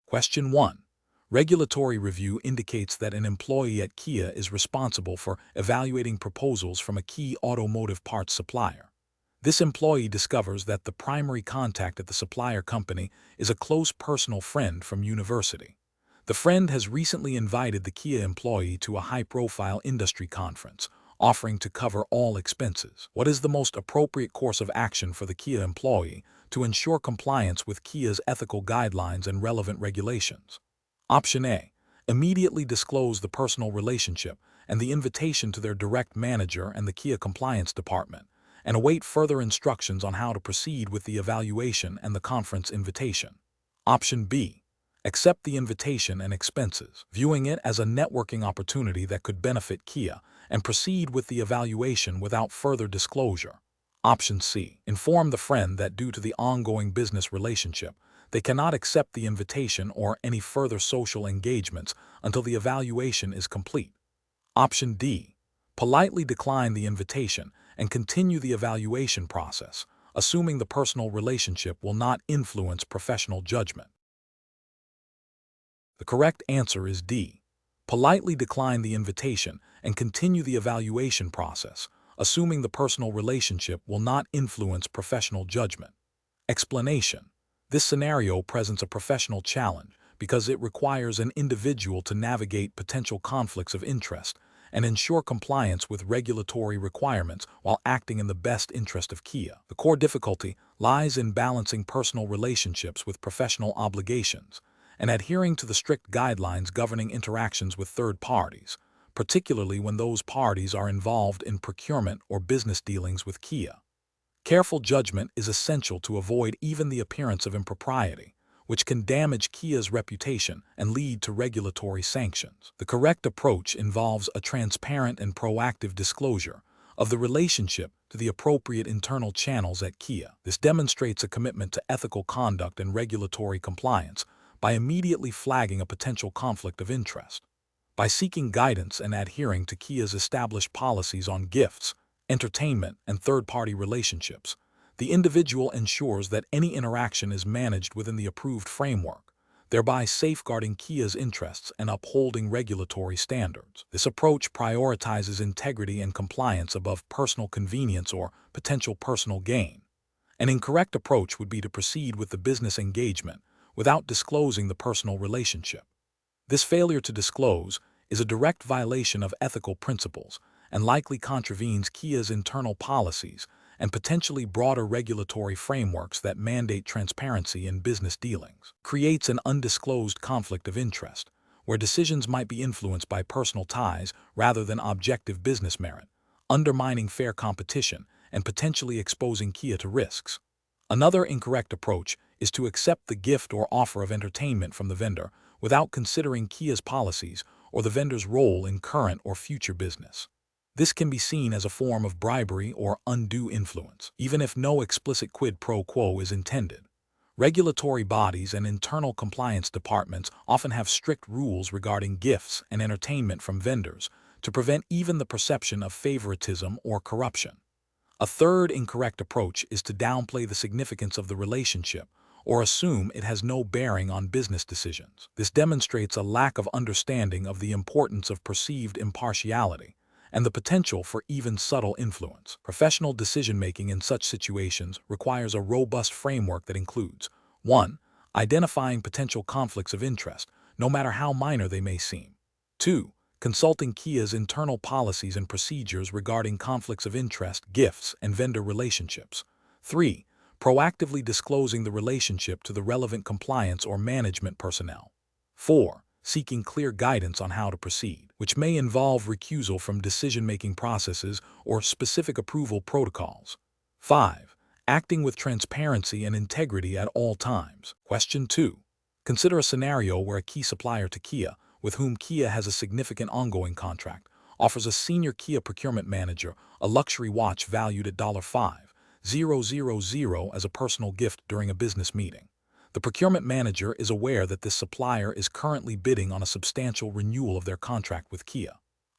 Question 1. Regulatory review indicates that an employee at Kia is responsible for evaluating proposals from a key automotive parts supplier. This employee discovers that the primary contact at the supplier company is a close personal friend from university. The friend has recently invited the Kia employee to a high-profile industry conference, offering to cover all expenses. What is the most appropriate course of action for the Kia employee to ensure compliance with Kia's ethical guidelines and relevant regulations? Option A. Immediately disclose the personal relationship and the invitation to their direct manager and the Kia compliance department, and await further instructions on how to proceed with the evaluation and the conference invitation. Option B. Accept the invitation and expenses, viewing it as a networking opportunity that could benefit Kia, and proceed with the evaluation without further disclosure. Option C. Inform the friend that due to the ongoing business relationship, they cannot accept the invitation or any further social engagements until the evaluation is complete. Option D. Politely decline the invitation and continue the evaluation process, assuming the personal relationship will not influence professional judgment. The correct answer is D. Politely decline the invitation and continue the evaluation process, assuming the personal relationship will not influence professional judgment. Explanation. This scenario presents a professional challenge because it requires an individual to navigate potential conflicts of interest and ensure compliance with regulatory requirements while acting in the best interest of Kia. The core difficulty lies in balancing personal relationships with professional obligations and adhering to the strict guidelines governing interactions with third parties, particularly when those parties are involved in procurement or business dealings with Kia. Careful judgment is essential to avoid even the appearance of impropriety, which can damage Kia's reputation and lead to regulatory sanctions. The correct approach involves a transparent and proactive disclosure of the relationship to the appropriate internal channels at Kia. This demonstrates a commitment to ethical conduct and regulatory compliance by immediately flagging a potential conflict of interest. By seeking guidance and adhering to Kia's established policies on gifts, entertainment, and third-party relationships, the individual ensures that any interaction is managed within the approved framework, thereby safeguarding Kia's interests and upholding regulatory standards. This approach prioritizes integrity and compliance above personal convenience or potential personal gain. An incorrect approach would be to proceed with the business engagement without disclosing the personal relationship. This failure to disclose is a direct violation of ethical principles and likely contravenes Kia's internal policies and potentially broader regulatory frameworks that mandate transparency in business dealings. Creates an undisclosed conflict of interest, where decisions might be influenced by personal ties rather than objective business merit, undermining fair competition and potentially exposing Kia to risks. Another incorrect approach is to accept the gift or offer of entertainment from the vendor without considering Kia's policies or the vendor's role in current or future business. This can be seen as a form of bribery or undue influence, even if no explicit quid pro quo is intended. Regulatory bodies and internal compliance departments often have strict rules regarding gifts and entertainment from vendors to prevent even the perception of favoritism or corruption. A third incorrect approach is to downplay the significance of the relationship or assume it has no bearing on business decisions. This demonstrates a lack of understanding of the importance of perceived impartiality and the potential for even subtle influence. Professional decision-making in such situations requires a robust framework that includes 1. Identifying potential conflicts of interest, no matter how minor they may seem. 2. Consulting Kia's internal policies and procedures regarding conflicts of interest, gifts, and vendor relationships. 3. Proactively disclosing the relationship to the relevant compliance or management personnel. 4. Seeking clear guidance on how to proceed, which may involve recusal from decision-making processes or specific approval protocols. 5. Acting with transparency and integrity at all times. Question 2. Consider a scenario where a key supplier to Kia, with whom Kia has a significant ongoing contract, offers a senior Kia procurement manager a luxury watch valued at $5,000 as a personal gift during a business meeting. The procurement manager is aware that this supplier is currently bidding on a substantial renewal of their contract with Kia.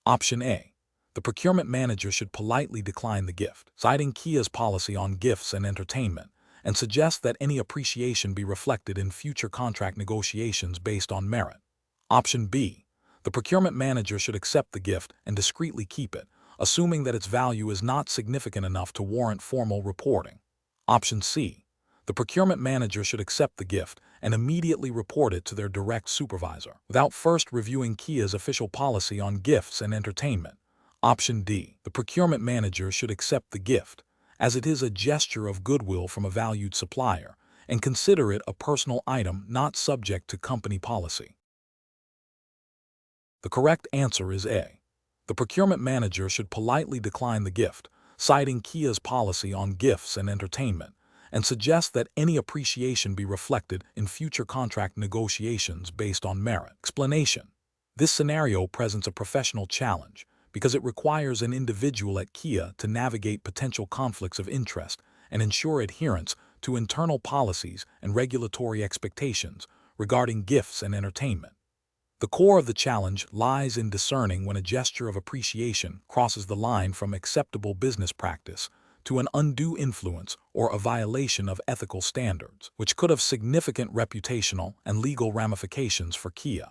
Option A. The procurement manager should politely decline the gift, citing Kia's policy on gifts and entertainment, and suggests that any appreciation be reflected in future contract negotiations based on merit. Option B. The procurement manager should accept the gift and discreetly keep it, assuming that its value is not significant enough to warrant formal reporting. Option C. The procurement manager should accept the gift and immediately report it to their direct supervisor, without first reviewing Kia's official policy on gifts and entertainment. Option D. The procurement manager should accept the gift, as it is a gesture of goodwill from a valued supplier, and consider it a personal item not subject to company policy. The correct answer is A. The procurement manager should politely decline the gift, citing Kia's policy on gifts and entertainment, and suggest that any appreciation be reflected in future contract negotiations based on merit. Explanation. This scenario presents a professional challenge because it requires an individual at Kia to navigate potential conflicts of interest and ensure adherence to internal policies and regulatory expectations regarding gifts and entertainment. The core of the challenge lies in discerning when a gesture of appreciation crosses the line from acceptable business practice to an undue influence or a violation of ethical standards, which could have significant reputational and legal ramifications for Kia.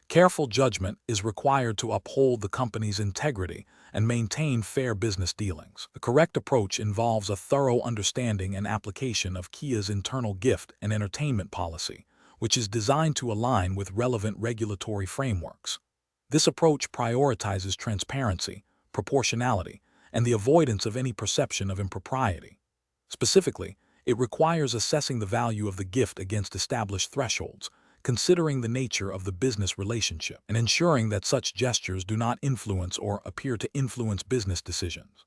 Careful judgment is required to uphold the company's integrity and maintain fair business dealings. The correct approach involves a thorough understanding and application of Kia's internal gift and entertainment policy, which is designed to align with relevant regulatory frameworks. This approach prioritizes transparency, proportionality, and the avoidance of any perception of impropriety. Specifically, it requires assessing the value of the gift against established thresholds, considering the nature of the business relationship, and ensuring that such gestures do not influence or appear to influence business decisions.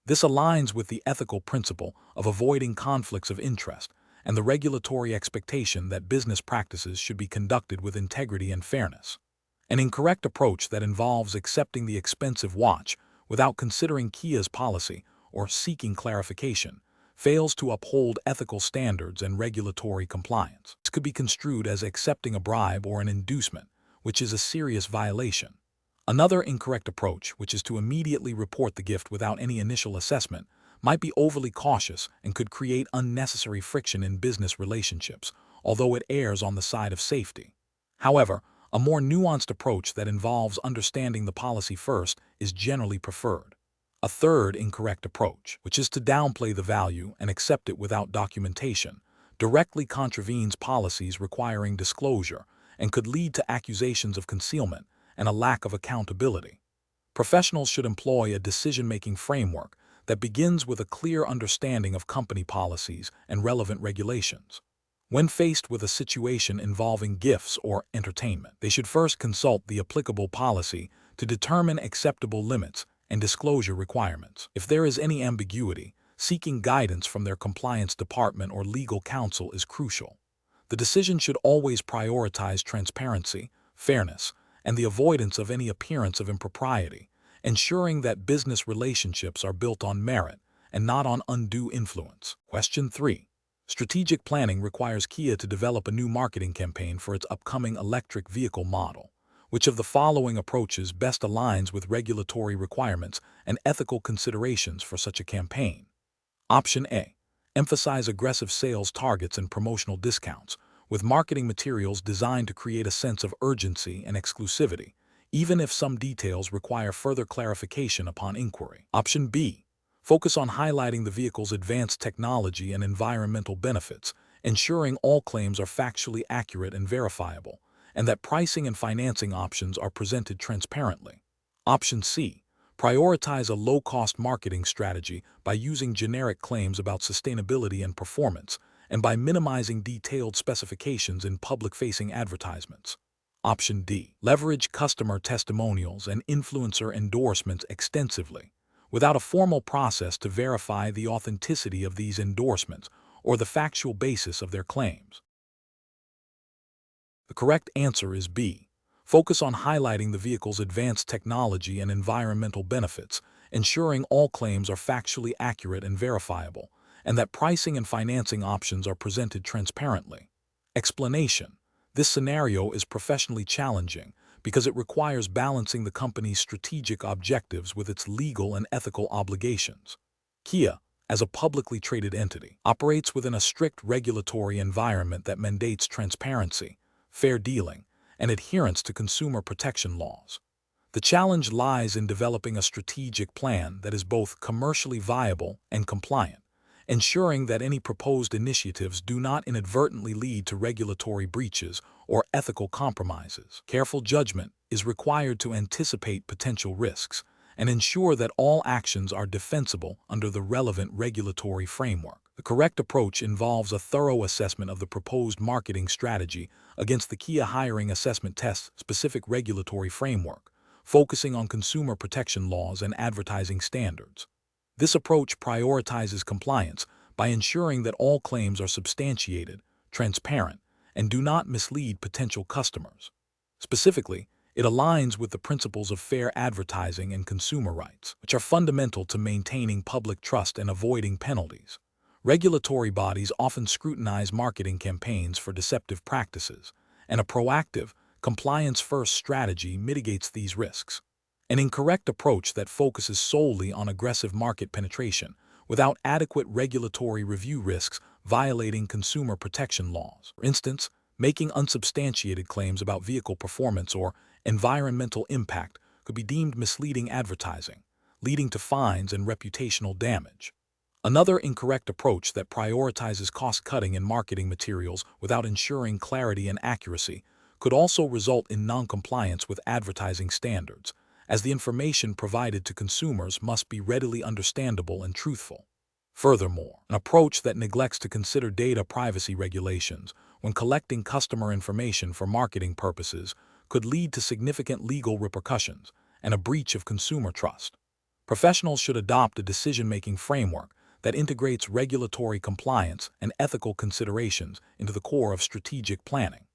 This aligns with the ethical principle of avoiding conflicts of interest and the regulatory expectation that business practices should be conducted with integrity and fairness. An incorrect approach that involves accepting the expensive watch without considering Kia's policy or seeking clarification fails to uphold ethical standards and regulatory compliance. This could be construed as accepting a bribe or an inducement, which is a serious violation. Another incorrect approach, which is to immediately report the gift without any initial assessment, might be overly cautious and could create unnecessary friction in business relationships, although it errs on the side of safety. However, a more nuanced approach that involves understanding the policy first is generally preferred. A third incorrect approach, which is to downplay the value and accept it without documentation, directly contravenes policies requiring disclosure and could lead to accusations of concealment and a lack of accountability. Professionals should employ a decision-making framework that begins with a clear understanding of company policies and relevant regulations. When faced with a situation involving gifts or entertainment, they should first consult the applicable policy to determine acceptable limits and disclosure requirements. If there is any ambiguity, seeking guidance from their compliance department or legal counsel is crucial. The decision should always prioritize transparency, fairness, and the avoidance of any appearance of impropriety, ensuring that business relationships are built on merit and not on undue influence. Question 3. Strategic planning requires Kia to develop a new marketing campaign for its upcoming electric vehicle model. Which of the following approaches best aligns with regulatory requirements and ethical considerations for such a campaign? Option A. Emphasize aggressive sales targets and promotional discounts, with marketing materials designed to create a sense of urgency and exclusivity, even if some details require further clarification upon inquiry. Option B. Focus on highlighting the vehicle's advanced technology and environmental benefits, ensuring all claims are factually accurate and verifiable, and that pricing and financing options are presented transparently. Option C. Prioritize a low-cost marketing strategy by using generic claims about sustainability and performance, and by minimizing detailed specifications in public-facing advertisements. Option D. Leverage customer testimonials and influencer endorsements extensively, without a formal process to verify the authenticity of these endorsements or the factual basis of their claims. The correct answer is B. Focus on highlighting the vehicle's advanced technology and environmental benefits, ensuring all claims are factually accurate and verifiable, and that pricing and financing options are presented transparently. Explanation. This scenario is professionally challenging because it requires balancing the company's strategic objectives with its legal and ethical obligations. Kia, as a publicly traded entity, operates within a strict regulatory environment that mandates transparency, fair dealing, and adherence to consumer protection laws. The challenge lies in developing a strategic plan that is both commercially viable and compliant, ensuring that any proposed initiatives do not inadvertently lead to regulatory breaches or ethical compromises. Careful judgment is required to anticipate potential risks and ensure that all actions are defensible under the relevant regulatory framework. The correct approach involves a thorough assessment of the proposed marketing strategy against the Kia hiring assessment test's specific regulatory framework, focusing on consumer protection laws and advertising standards. This approach prioritizes compliance by ensuring that all claims are substantiated, transparent, and do not mislead potential customers. Specifically, it aligns with the principles of fair advertising and consumer rights, which are fundamental to maintaining public trust and avoiding penalties. Regulatory bodies often scrutinize marketing campaigns for deceptive practices, and a proactive, compliance-first strategy mitigates these risks. An incorrect approach that focuses solely on aggressive market penetration without adequate regulatory review risks violating consumer protection laws. For instance, making unsubstantiated claims about vehicle performance or environmental impact could be deemed misleading advertising, leading to fines and reputational damage. Another incorrect approach that prioritizes cost-cutting in marketing materials without ensuring clarity and accuracy could also result in non-compliance with advertising standards, as the information provided to consumers must be readily understandable and truthful. Furthermore, an approach that neglects to consider data privacy regulations when collecting customer information for marketing purposes could lead to significant legal repercussions and a breach of consumer trust. Professionals should adopt a decision-making framework that integrates regulatory compliance and ethical considerations into the core of strategic planning.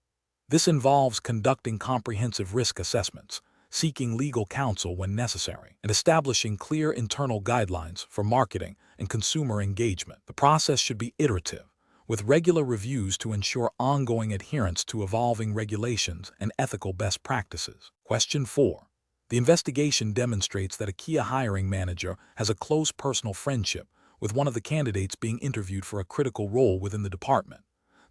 This involves conducting comprehensive risk assessments, seeking legal counsel when necessary, and establishing clear internal guidelines for marketing and consumer engagement. The process should be iterative, with regular reviews to ensure ongoing adherence to evolving regulations and ethical best practices. Question 4. The investigation demonstrates that a Kia hiring manager has a close personal friendship with one of the candidates being interviewed for a critical role within the department.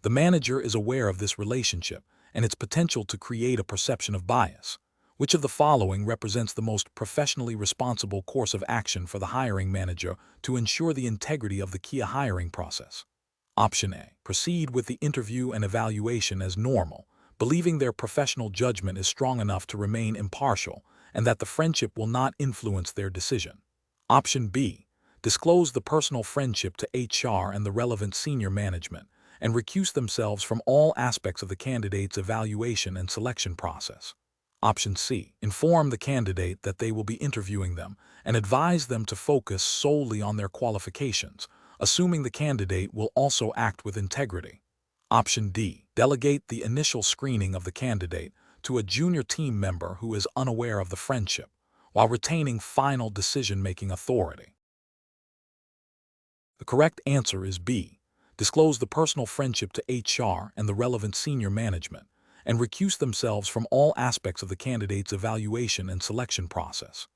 The manager is aware of this relationship and its potential to create a perception of bias. Which of the following represents the most professionally responsible course of action for the hiring manager to ensure the integrity of the Kia hiring process? Option A. Proceed with the interview and evaluation as normal, believing their professional judgment is strong enough to remain impartial and that the friendship will not influence their decision. Option B. Disclose the personal friendship to HR and the relevant senior management, and recuse themselves from all aspects of the candidate's evaluation and selection process. Option C. Inform the candidate that they will be interviewing them and advise them to focus solely on their qualifications, assuming the candidate will also act with integrity. Option D. Delegate the initial screening of the candidate to a junior team member who is unaware of the friendship, while retaining final decision-making authority. The correct answer is B. Disclose the personal friendship to HR and the relevant senior management, and recuse themselves from all aspects of the candidate's evaluation and selection process.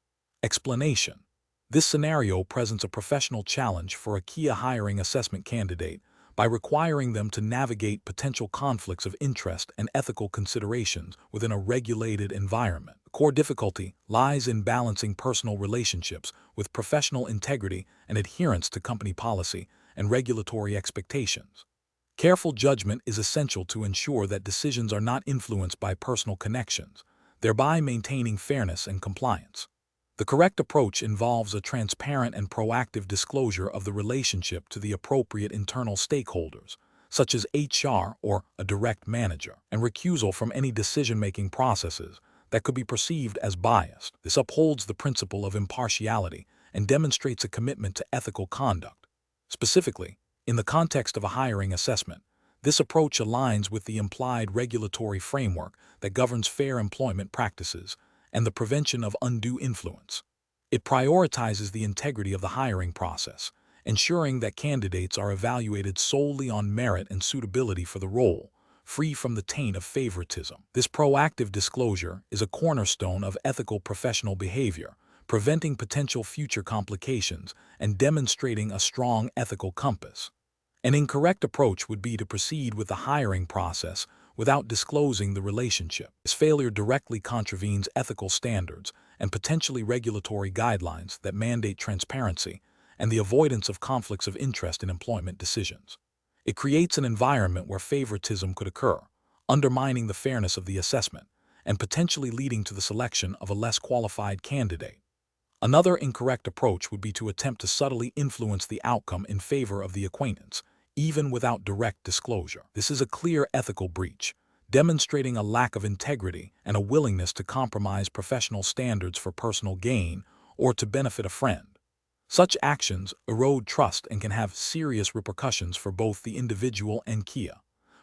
Explanation. This scenario presents a professional challenge for a Kia hiring assessment candidate by requiring them to navigate potential conflicts of interest and ethical considerations within a regulated environment. The core difficulty lies in balancing personal relationships with professional integrity and adherence to company policy and regulatory expectations. Careful judgment is essential to ensure that decisions are not influenced by personal connections, thereby maintaining fairness and compliance. The correct approach involves a transparent and proactive disclosure of the relationship to the appropriate internal stakeholders, such as HR or a direct manager, and recusal from any decision-making processes that could be perceived as biased. This upholds the principle of impartiality and demonstrates a commitment to ethical conduct. Specifically, in the context of a hiring assessment, this approach aligns with the implied regulatory framework that governs fair employment practices and the prevention of undue influence. It prioritizes the integrity of the hiring process, ensuring that candidates are evaluated solely on merit and suitability for the role, free from the taint of favoritism. This proactive disclosure is a cornerstone of ethical professional behavior, preventing potential future complications and demonstrating a strong ethical compass. An incorrect approach would be to proceed with the hiring process without disclosing the relationship. This failure directly contravenes ethical standards and potentially regulatory guidelines that mandate transparency and the avoidance of conflicts of interest in employment decisions. It creates an environment where favoritism could occur, undermining the fairness of the assessment and potentially leading to the selection of a less qualified candidate. Another incorrect approach would be to attempt to subtly influence the outcome in favor of the acquaintance, even without direct disclosure. This is a clear ethical breach, demonstrating a lack of integrity and a willingness to compromise professional standards for personal gain or to benefit a friend. Such actions erode trust and can have serious repercussions for both the individual and Kia.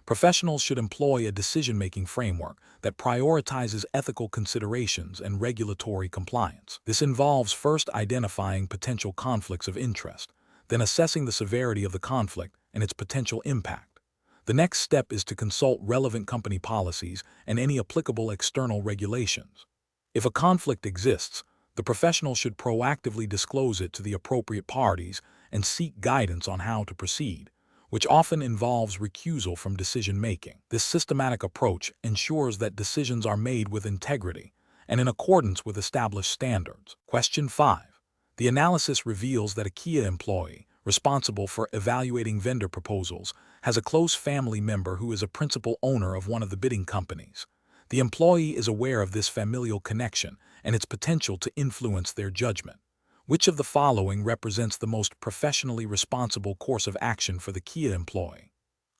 Professionals should employ a decision-making framework that prioritizes ethical considerations and regulatory compliance. This involves first identifying potential conflicts of interest, then assessing the severity of the conflict and its potential impact. The next step is to consult relevant company policies and any applicable external regulations. If a conflict exists, the professional should proactively disclose it to the appropriate parties and seek guidance on how to proceed, which often involves recusal from decision-making. This systematic approach ensures that decisions are made with integrity and in accordance with established standards. Question 5. The analysis reveals that a Kia employee, responsible for evaluating vendor proposals, has a close family member who is a principal owner of one of the bidding companies. The employee is aware of this familial connection and its potential to influence their judgment. Which of the following represents the most professionally responsible course of action for the Kia employee?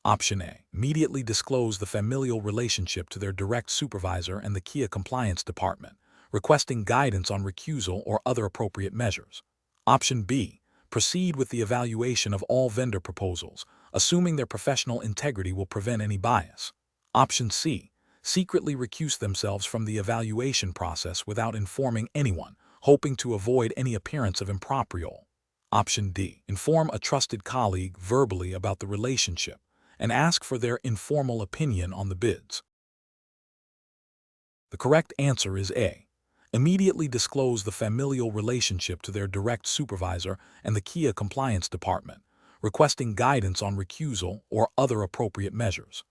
Option A. Immediately disclose the familial relationship to their direct supervisor and the Kia compliance department, requesting guidance on recusal or other appropriate measures. Option B. Proceed with the evaluation of all vendor proposals, assuming their professional integrity will prevent any bias. Option C. Secretly recuse themselves from the evaluation process without informing anyone, hoping to avoid any appearance of impropriety. Option D. Inform a trusted colleague verbally about the relationship and ask for their informal opinion on the bids. The correct answer is A. Immediately disclose the familial relationship to their direct supervisor and the Kia compliance department, requesting guidance on recusal or other appropriate measures.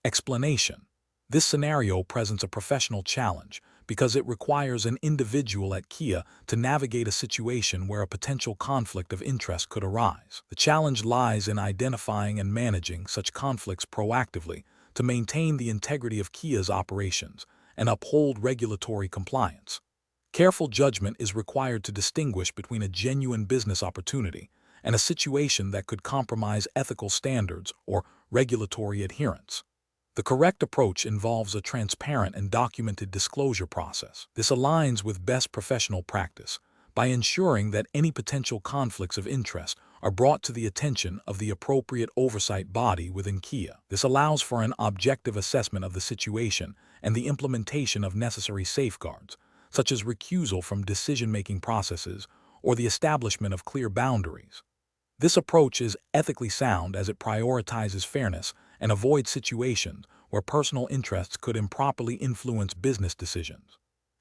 Explanation. This scenario presents a professional challenge because it requires an individual at Kia to navigate a situation where a potential conflict of interest could arise. The challenge lies in identifying and managing such conflicts proactively to maintain the integrity of Kia's operations and uphold regulatory compliance. Careful judgment is required to distinguish between a genuine business opportunity and a situation that could compromise ethical standards or regulatory adherence. The correct approach involves a transparent and documented disclosure process. This aligns with best professional practice by ensuring that any potential conflicts of interest are brought to the attention of the appropriate oversight body within Kia. This allows for an objective assessment of the situation and the implementation of necessary safeguards, such as recusal from decision-making processes or the establishment of clear boundaries. This approach is ethically sound as it prioritizes fairness and avoids situations where personal interests could improperly influence business decisions.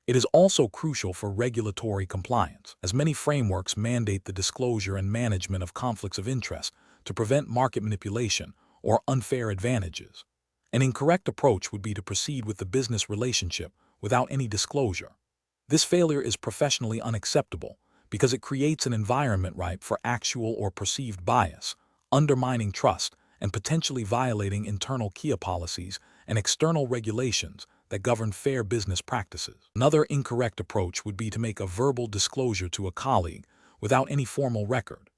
It is also crucial for regulatory compliance, as many frameworks mandate the disclosure and management of conflicts of interest to prevent market manipulation or unfair advantages. An incorrect approach would be to proceed with the business relationship without any disclosure. This failure is professionally unacceptable because it creates an environment ripe for actual or perceived bias, undermining trust and potentially violating internal Kia policies and external regulations that govern fair business practices. Another incorrect approach would be to make a verbal disclosure to a colleague without any formal record.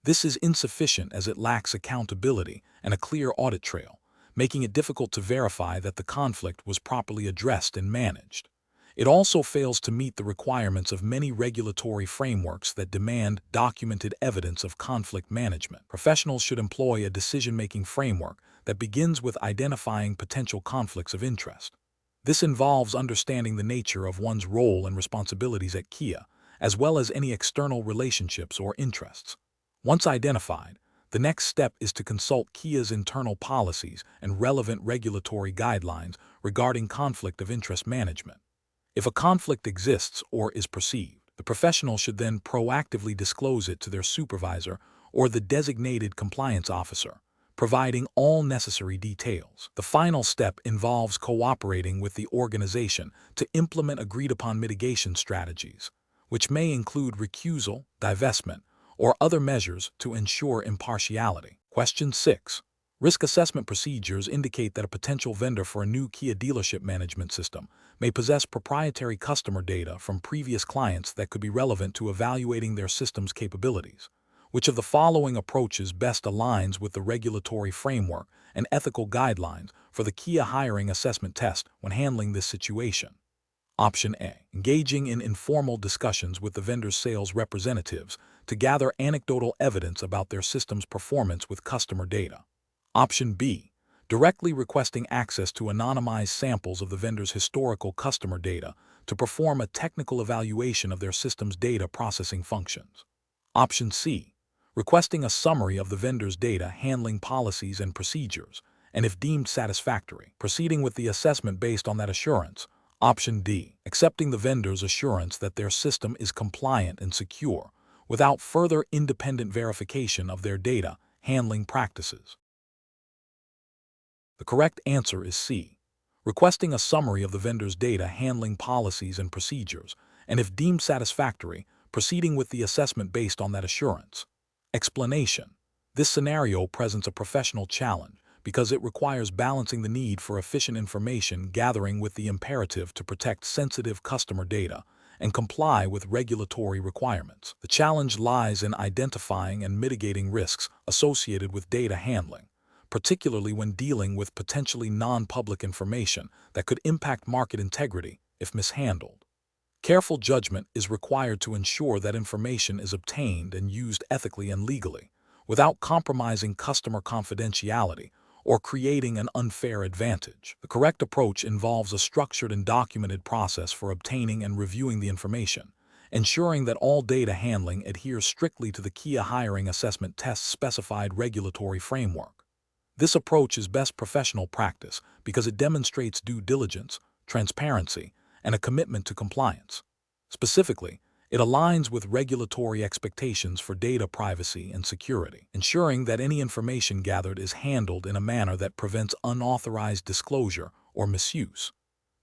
This is insufficient as it lacks accountability and a clear audit trail, making it difficult to verify that the conflict was properly addressed and managed. It also fails to meet the requirements of many regulatory frameworks that demand documented evidence of conflict management. Professionals should employ a decision-making framework that begins with identifying potential conflicts of interest. This involves understanding the nature of one's role and responsibilities at Kia, as well as any external relationships or interests. Once identified, the next step is to consult Kia's internal policies and relevant regulatory guidelines regarding conflict of interest management. If a conflict exists or is perceived, The professional should then proactively disclose it to their supervisor or the designated compliance officer, providing all necessary details. The final step involves cooperating with the organization to implement agreed-upon mitigation strategies, which may include recusal, divestment, or other measures to ensure impartiality. Question 6. Risk assessment procedures indicate that a potential vendor for a new Kia dealership management system may possess proprietary customer data from previous clients that could be relevant to evaluating their system's capabilities. Which of the following approaches best aligns with the regulatory framework and ethical guidelines for the Kia hiring assessment test when handling this situation? Option A. Engaging in informal discussions with the vendor's sales representatives to gather anecdotal evidence about their system's performance with customer data. Option B. Directly requesting access to anonymized samples of the vendor's historical customer data to perform a technical evaluation of their system's data processing functions. Option C. Requesting a summary of the vendor's data handling policies and procedures, and if deemed satisfactory, proceeding with the assessment based on that assurance. Option D. Accepting the vendor's assurance that their system is compliant and secure, without further independent verification of their data handling practices. The correct answer is C. Requesting a summary of the vendor's data handling policies and procedures, and if deemed satisfactory, proceeding with the assessment based on that assurance. Explanation. This scenario presents a professional challenge because it requires balancing the need for efficient information gathering with the imperative to protect sensitive customer data and comply with regulatory requirements. The challenge lies in identifying and mitigating risks associated with data handling, particularly when dealing with potentially non-public information that could impact market integrity if mishandled. Careful judgment is required to ensure that information is obtained and used ethically and legally, without compromising customer confidentiality or creating an unfair advantage. The correct approach involves a structured and documented process for obtaining and reviewing the information, ensuring that all data handling adheres strictly to the Kia hiring assessment test's specified regulatory framework. This approach is best professional practice because it demonstrates due diligence, transparency, and a commitment to compliance. Specifically, it aligns with regulatory expectations for data privacy and security, ensuring that any information gathered is handled in a manner that prevents unauthorized disclosure or misuse.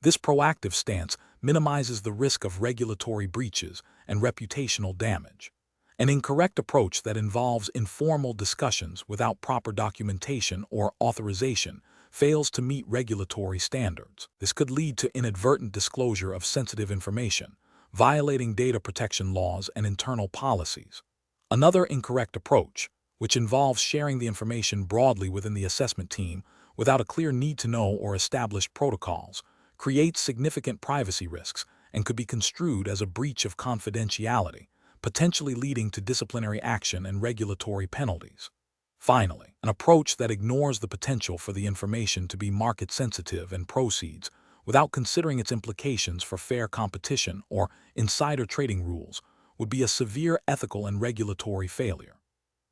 This proactive stance minimizes the risk of regulatory breaches and reputational damage. An incorrect approach that involves informal discussions without proper documentation or authorization fails to meet regulatory standards. This could lead to inadvertent disclosure of sensitive information, violating data protection laws and internal policies. Another incorrect approach, which involves sharing the information broadly within the assessment team without a clear need-to-know or established protocols, creates significant privacy risks and could be construed as a breach of confidentiality, potentially leading to disciplinary action and regulatory penalties. Finally, an approach that ignores the potential for the information to be market-sensitive and proceeds without considering its implications for fair competition or insider trading rules would be a severe ethical and regulatory failure.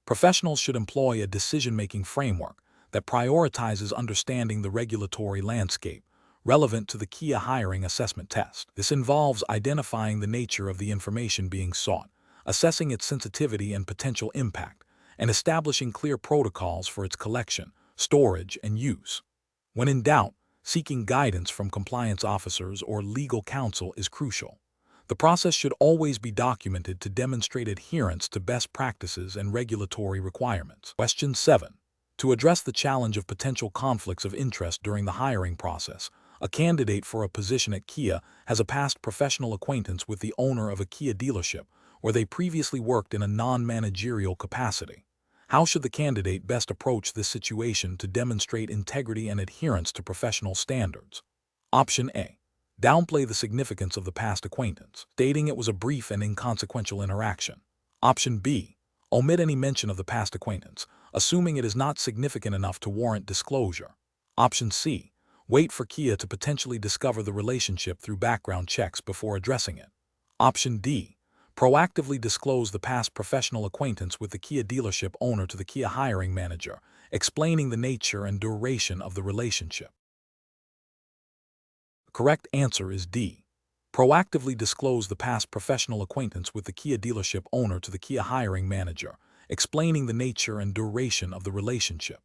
Professionals should employ a decision-making framework that prioritizes understanding the regulatory landscape relevant to the Kia hiring assessment test. This involves identifying the nature of the information being sought, assessing its sensitivity and potential impact, and establishing clear protocols for its collection, storage, and use. When in doubt, seeking guidance from compliance officers or legal counsel is crucial. The process should always be documented to demonstrate adherence to best practices and regulatory requirements. Question 7. To address the challenge of potential conflicts of interest during the hiring process, a candidate for a position at Kia has a past professional acquaintance with the owner of a Kia dealership where they previously worked in a non-managerial capacity. How should the candidate best approach this situation to demonstrate integrity and adherence to professional standards? Option A. Downplay the significance of the past acquaintance, stating it was a brief and inconsequential interaction. Option B. Omit any mention of the past acquaintance, assuming it is not significant enough to warrant disclosure. Option C. Wait for Kia to potentially discover the relationship through background checks before addressing it. Option D. Proactively disclose the past professional acquaintance with the Kia dealership owner to the Kia hiring manager, explaining the nature and duration of the relationship. The correct answer is D. Proactively disclose the past professional acquaintance with the Kia dealership owner to the Kia hiring manager, explaining the nature and duration of the relationship.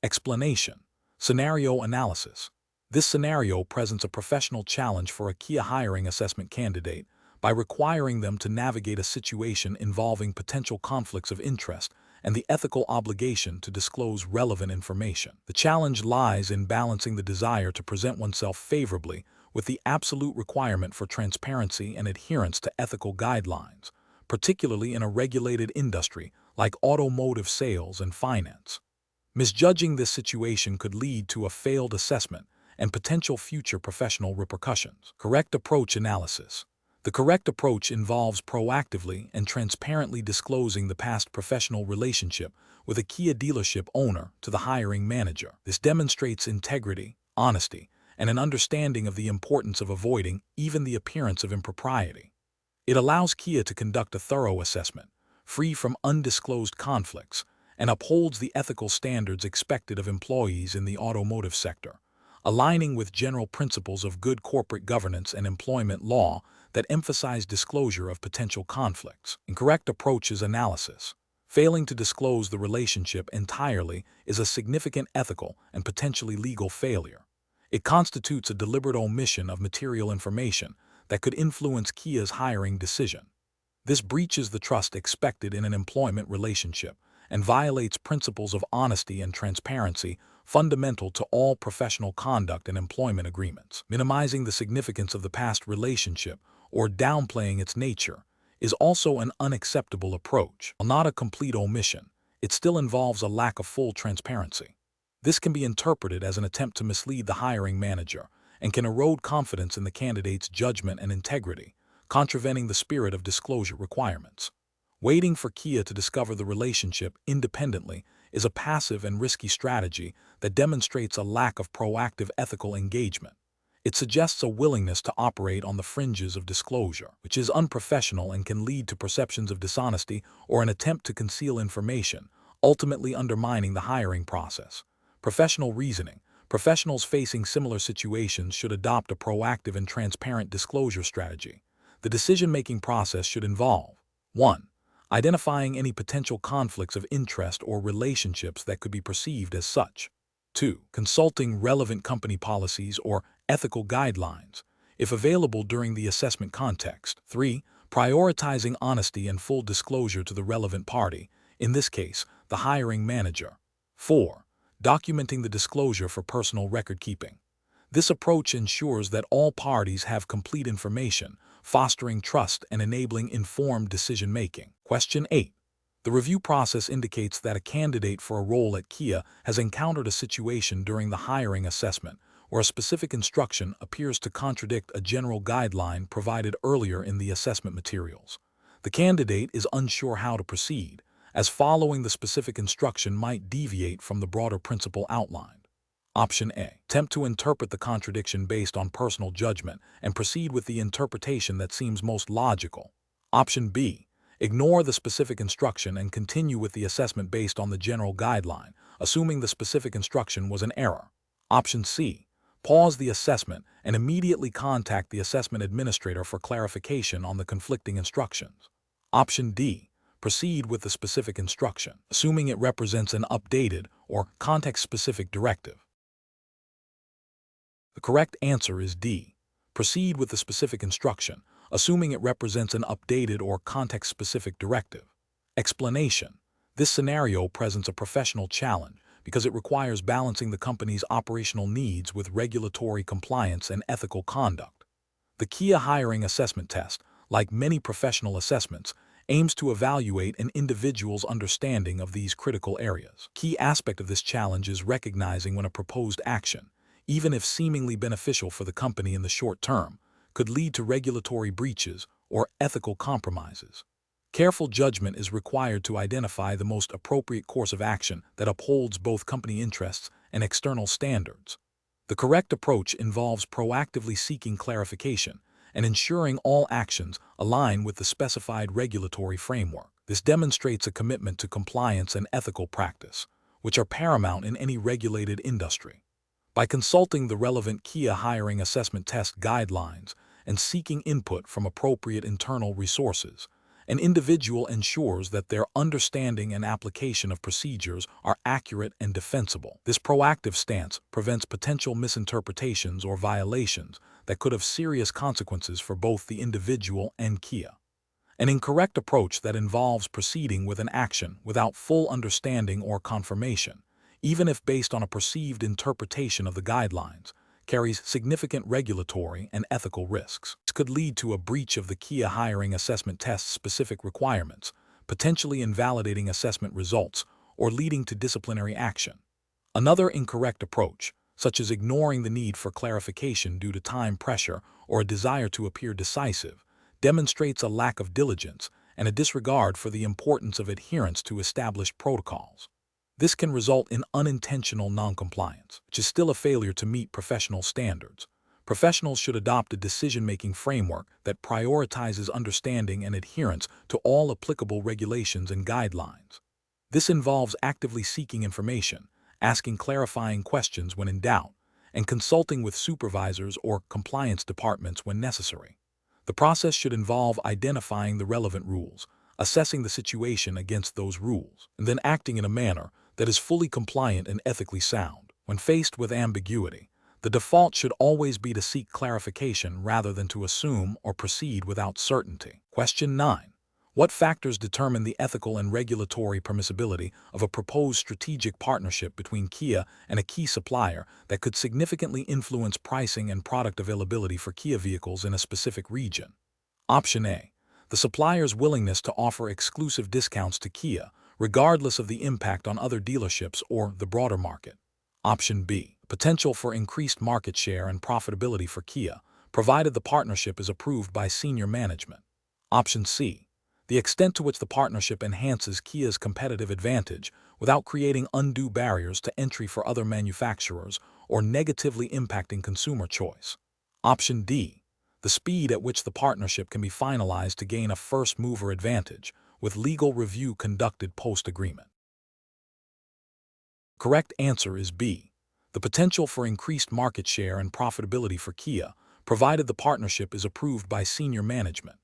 Explanation. Scenario analysis. This scenario presents a professional challenge for a Kia hiring assessment candidate by requiring them to navigate a situation involving potential conflicts of interest and the ethical obligation to disclose relevant information. The challenge lies in balancing the desire to present oneself favorably with the absolute requirement for transparency and adherence to ethical guidelines, particularly in a regulated industry like automotive sales and finance. Misjudging this situation could lead to a failed assessment and potential future professional repercussions. Correct approach analysis. The correct approach involves proactively and transparently disclosing the past professional relationship with a Kia dealership owner to the hiring manager. This demonstrates integrity, honesty, and an understanding of the importance of avoiding even the appearance of impropriety. It allows Kia to conduct a thorough assessment, free from undisclosed conflicts, and upholds the ethical standards expected of employees in the automotive sector, aligning with general principles of good corporate governance and employment law that emphasize disclosure of potential conflicts. Incorrect approach is analysis. Failing to disclose the relationship entirely is a significant ethical and potentially legal failure. It constitutes a deliberate omission of material information that could influence Kia's hiring decision. This breaches the trust expected in an employment relationship and violates principles of honesty and transparency fundamental to all professional conduct and employment agreements. Minimizing the significance of the past relationship or downplaying its nature is also an unacceptable approach. While not a complete omission, it still involves a lack of full transparency. This can be interpreted as an attempt to mislead the hiring manager and can erode confidence in the candidate's judgment and integrity, contravening the spirit of disclosure requirements. Waiting for Kia to discover the relationship independently is a passive and risky strategy that demonstrates a lack of proactive ethical engagement. It suggests a willingness to operate on the fringes of disclosure, which is unprofessional and can lead to perceptions of dishonesty or an attempt to conceal information, ultimately undermining the hiring process. Professional reasoning. Professionals facing similar situations should adopt a proactive and transparent disclosure strategy. The decision-making process should involve 1. Identifying any potential conflicts of interest or relationships that could be perceived as such. 2. Consulting relevant company policies or ethical guidelines, if available during the assessment context. 3. Prioritizing honesty and full disclosure to the relevant party, in this case, the hiring manager. 4. Documenting the disclosure for personal record keeping. This approach ensures that all parties have complete information, fostering trust and enabling informed decision-making. Question 8. The review process indicates that a candidate for a role at Kia has encountered a situation during the hiring assessment where a specific instruction appears to contradict a general guideline provided earlier in the assessment materials. The candidate is unsure how to proceed, as following the specific instruction might deviate from the broader principle outlined. Option A. Attempt to interpret the contradiction based on personal judgment and proceed with the interpretation that seems most logical. Option B. Ignore the specific instruction and continue with the assessment based on the general guideline, assuming the specific instruction was an error. Option C. Pause the assessment and immediately contact the assessment administrator for clarification on the conflicting instructions. Option D. Proceed with the specific instruction, assuming it represents an updated or context-specific directive. The correct answer is D. Proceed with the specific instruction, assuming it represents an updated or context-specific directive. Explanation. This scenario presents a professional challenge because it requires balancing the company's operational needs with regulatory compliance and ethical conduct. The Kia hiring assessment test, like many professional assessments, aims to evaluate an individual's understanding of these critical areas. Key aspect of this challenge is recognizing when a proposed action, even if seemingly beneficial for the company in the short term, could lead to regulatory breaches or ethical compromises. Careful judgment is required to identify the most appropriate course of action that upholds both company interests and external standards. The correct approach involves proactively seeking clarification and ensuring all actions align with the specified regulatory framework. This demonstrates a commitment to compliance and ethical practice, which are paramount in any regulated industry. By consulting the relevant Kia hiring assessment test guidelines and seeking input from appropriate internal resources. An individual ensures that their understanding and application of procedures are accurate and defensible. This proactive stance prevents potential misinterpretations or violations that could have serious consequences for both the individual and Kia. An incorrect approach that involves proceeding with an action without full understanding or confirmation, even if based on a perceived interpretation of the guidelines, carries significant regulatory and ethical risks. This could lead to a breach of the Kia hiring assessment test's specific requirements, potentially invalidating assessment results or leading to disciplinary action. Another incorrect approach, such as ignoring the need for clarification due to time pressure or a desire to appear decisive, demonstrates a lack of diligence and a disregard for the importance of adherence to established protocols. This can result in unintentional noncompliance, which is still a failure to meet professional standards. Professionals should adopt a decision-making framework that prioritizes understanding and adherence to all applicable regulations and guidelines. This involves actively seeking information, asking clarifying questions when in doubt, and consulting with supervisors or compliance departments when necessary. The process should involve identifying the relevant rules, assessing the situation against those rules, and then acting in a manner that is fully compliant and ethically sound. When faced with ambiguity, the default should always be to seek clarification rather than to assume or proceed without certainty. Question 9. What factors determine the ethical and regulatory permissibility of a proposed strategic partnership between Kia and a key supplier that could significantly influence pricing and product availability for Kia vehicles in a specific region? Option A. The supplier's willingness to offer exclusive discounts to Kia, regardless of the impact on other dealerships or the broader market. Option B. Potential for increased market share and profitability for Kia, provided the partnership is approved by senior management. Option C. The extent to which the partnership enhances Kia's competitive advantage without creating undue barriers to entry for other manufacturers or negatively impacting consumer choice. Option D. The speed at which the partnership can be finalized to gain a first-mover advantage, with legal review conducted post-agreement. Correct answer is B. The potential for increased market share and profitability for Kia, provided the partnership is approved by senior management.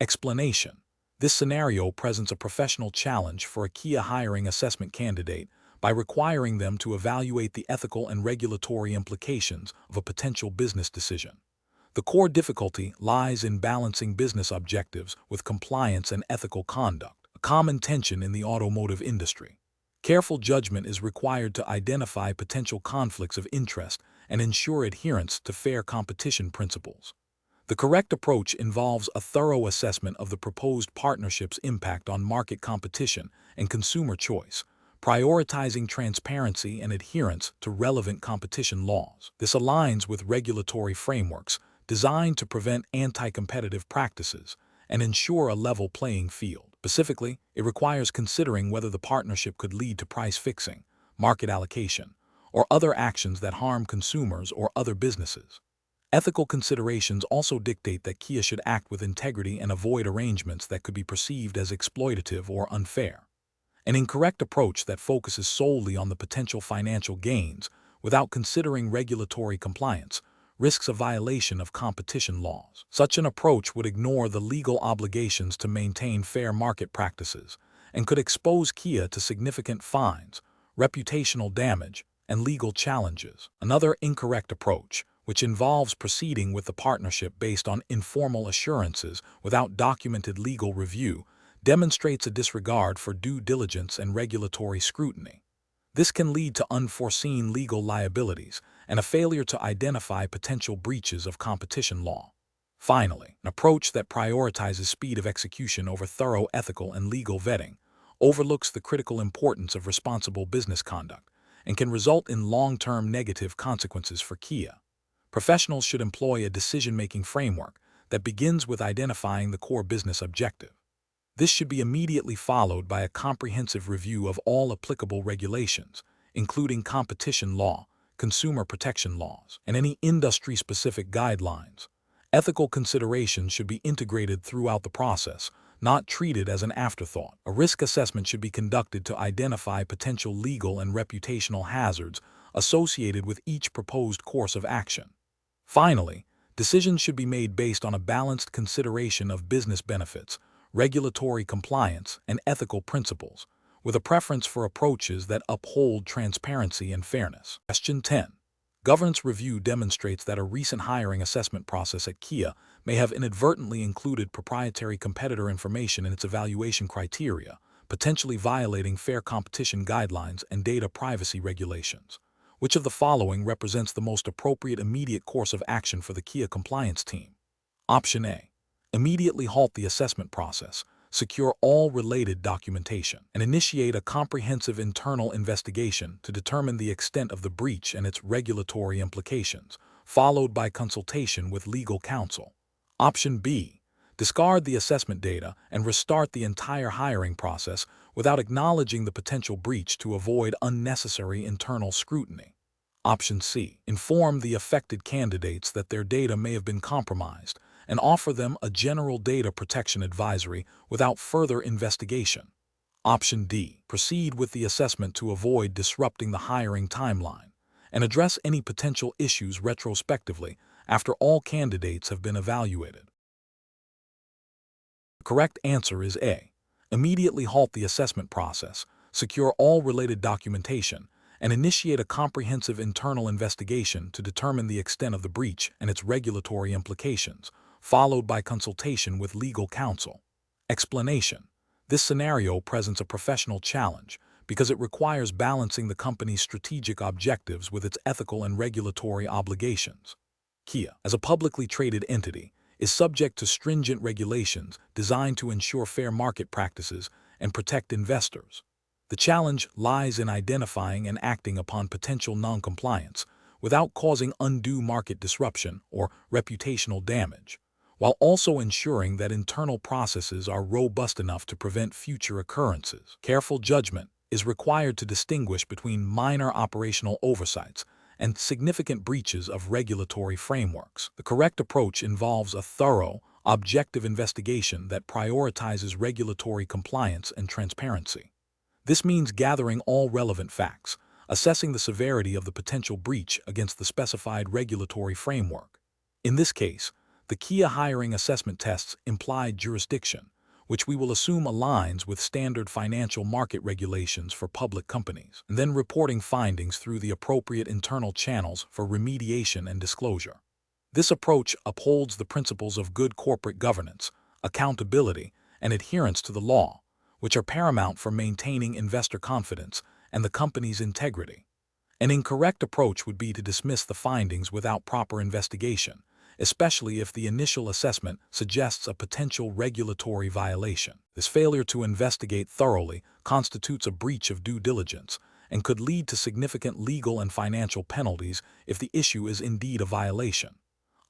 Explanation. This scenario presents a professional challenge for a Kia hiring assessment candidate by requiring them to evaluate the ethical and regulatory implications of a potential business decision. The core difficulty lies in balancing business objectives with compliance and ethical conduct, a common tension in the automotive industry. Careful judgment is required to identify potential conflicts of interest and ensure adherence to fair competition principles. The correct approach involves a thorough assessment of the proposed partnership's impact on market competition and consumer choice, prioritizing transparency and adherence to relevant competition laws. This aligns with regulatory frameworks designed to prevent anti-competitive practices and ensure a level playing field. Specifically, it requires considering whether the partnership could lead to price fixing, market allocation, or other actions that harm consumers or other businesses. Ethical considerations also dictate that Kia should act with integrity and avoid arrangements that could be perceived as exploitative or unfair. An incorrect approach that focuses solely on the potential financial gains without considering regulatory compliance risks a violation of competition laws. Such an approach would ignore the legal obligations to maintain fair market practices and could expose Kia to significant fines, reputational damage, and legal challenges. Another incorrect approach, which involves proceeding with the partnership based on informal assurances without documented legal review, demonstrates a disregard for due diligence and regulatory scrutiny. This can lead to unforeseen legal liabilities and a failure to identify potential breaches of competition law. Finally, an approach that prioritizes speed of execution over thorough ethical and legal vetting overlooks the critical importance of responsible business conduct and can result in long-term negative consequences for Kia. Professionals should employ a decision-making framework that begins with identifying the core business objective. This should be immediately followed by a comprehensive review of all applicable regulations, including competition law, consumer protection laws, and any industry-specific guidelines. Ethical considerations should be integrated throughout the process, not treated as an afterthought. A risk assessment should be conducted to identify potential legal and reputational hazards associated with each proposed course of action. Finally, Decisions should be made based on a balanced consideration of business benefits, regulatory compliance, and ethical principles, with a preference for approaches that uphold transparency and fairness. Question 10. Governance review demonstrates that a recent hiring assessment process at Kia may have inadvertently included proprietary competitor information in its evaluation criteria, potentially violating fair competition guidelines and data privacy regulations. Which of the following represents the most appropriate immediate course of action for the Kia compliance team? Option A. Immediately halt the assessment process, secure all related documentation, and initiate a comprehensive internal investigation to determine the extent of the breach and its regulatory implications, followed by consultation with legal counsel. Option B. Discard the assessment data and restart the entire hiring process without acknowledging the potential breach to avoid unnecessary internal scrutiny. Option C. Inform the affected candidates that their data may have been compromised and offer them a general data protection advisory without further investigation. Option D. Proceed with the assessment to avoid disrupting the hiring timeline and address any potential issues retrospectively after all candidates have been evaluated. The correct answer is A. Immediately halt the assessment process, secure all related documentation, and initiate a comprehensive internal investigation to determine the extent of the breach and its regulatory implications, followed by consultation with legal counsel. Explanation. This scenario presents a professional challenge because it requires balancing the company's strategic objectives with its ethical and regulatory obligations. Kia, as a publicly traded entity, is subject to stringent regulations designed to ensure fair market practices and protect investors. The challenge lies in identifying and acting upon potential non-compliance without causing undue market disruption or reputational damage, while also ensuring that internal processes are robust enough to prevent future occurrences. Careful judgment is required to distinguish between minor operational oversights and significant breaches of regulatory frameworks. The correct approach involves a thorough, objective investigation that prioritizes regulatory compliance and transparency. This means gathering all relevant facts, assessing the severity of the potential breach against the specified regulatory framework. In this case, the Kia hiring assessment tests implied jurisdiction, which we will assume aligns with standard financial market regulations for public companies, and then reporting findings through the appropriate internal channels for remediation and disclosure. This approach upholds the principles of good corporate governance, accountability, and adherence to the law, which are paramount for maintaining investor confidence and the company's integrity. An incorrect approach would be to dismiss the findings without proper investigation, especially if the initial assessment suggests a potential regulatory violation. This failure to investigate thoroughly constitutes a breach of due diligence and could lead to significant legal and financial penalties if the issue is indeed a violation.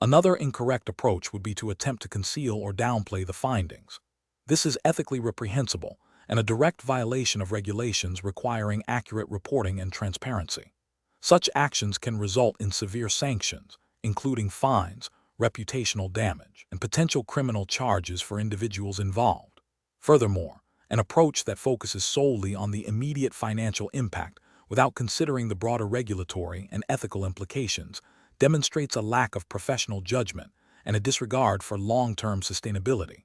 Another incorrect approach would be to attempt to conceal or downplay the findings. This is ethically reprehensible and a direct violation of regulations requiring accurate reporting and transparency. Such actions can result in severe sanctions, including fines, reputational damage, and potential criminal charges for individuals involved. Furthermore, an approach that focuses solely on the immediate financial impact without considering the broader regulatory and ethical implications demonstrates a lack of professional judgment and a disregard for long-term sustainability.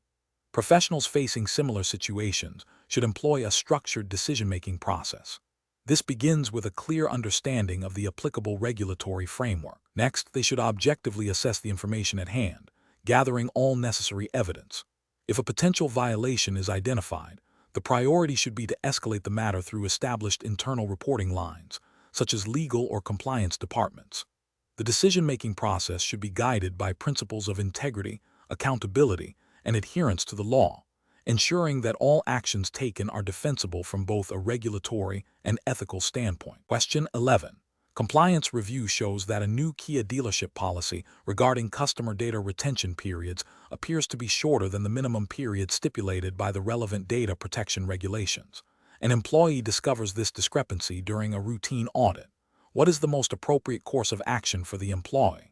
Professionals facing similar situations should employ a structured decision-making process. This begins with a clear understanding of the applicable regulatory framework. Next, they should objectively assess the information at hand, gathering all necessary evidence. If a potential violation is identified, the priority should be to escalate the matter through established internal reporting lines, such as legal or compliance departments. The decision-making process should be guided by principles of integrity, accountability, and adherence to the law, ensuring that all actions taken are defensible from both a regulatory and ethical standpoint. Question 11. Compliance review shows that a new Kia dealership policy regarding customer data retention periods appears to be shorter than the minimum period stipulated by the relevant data protection regulations. An employee discovers this discrepancy during a routine audit. What is the most appropriate course of action for the employee?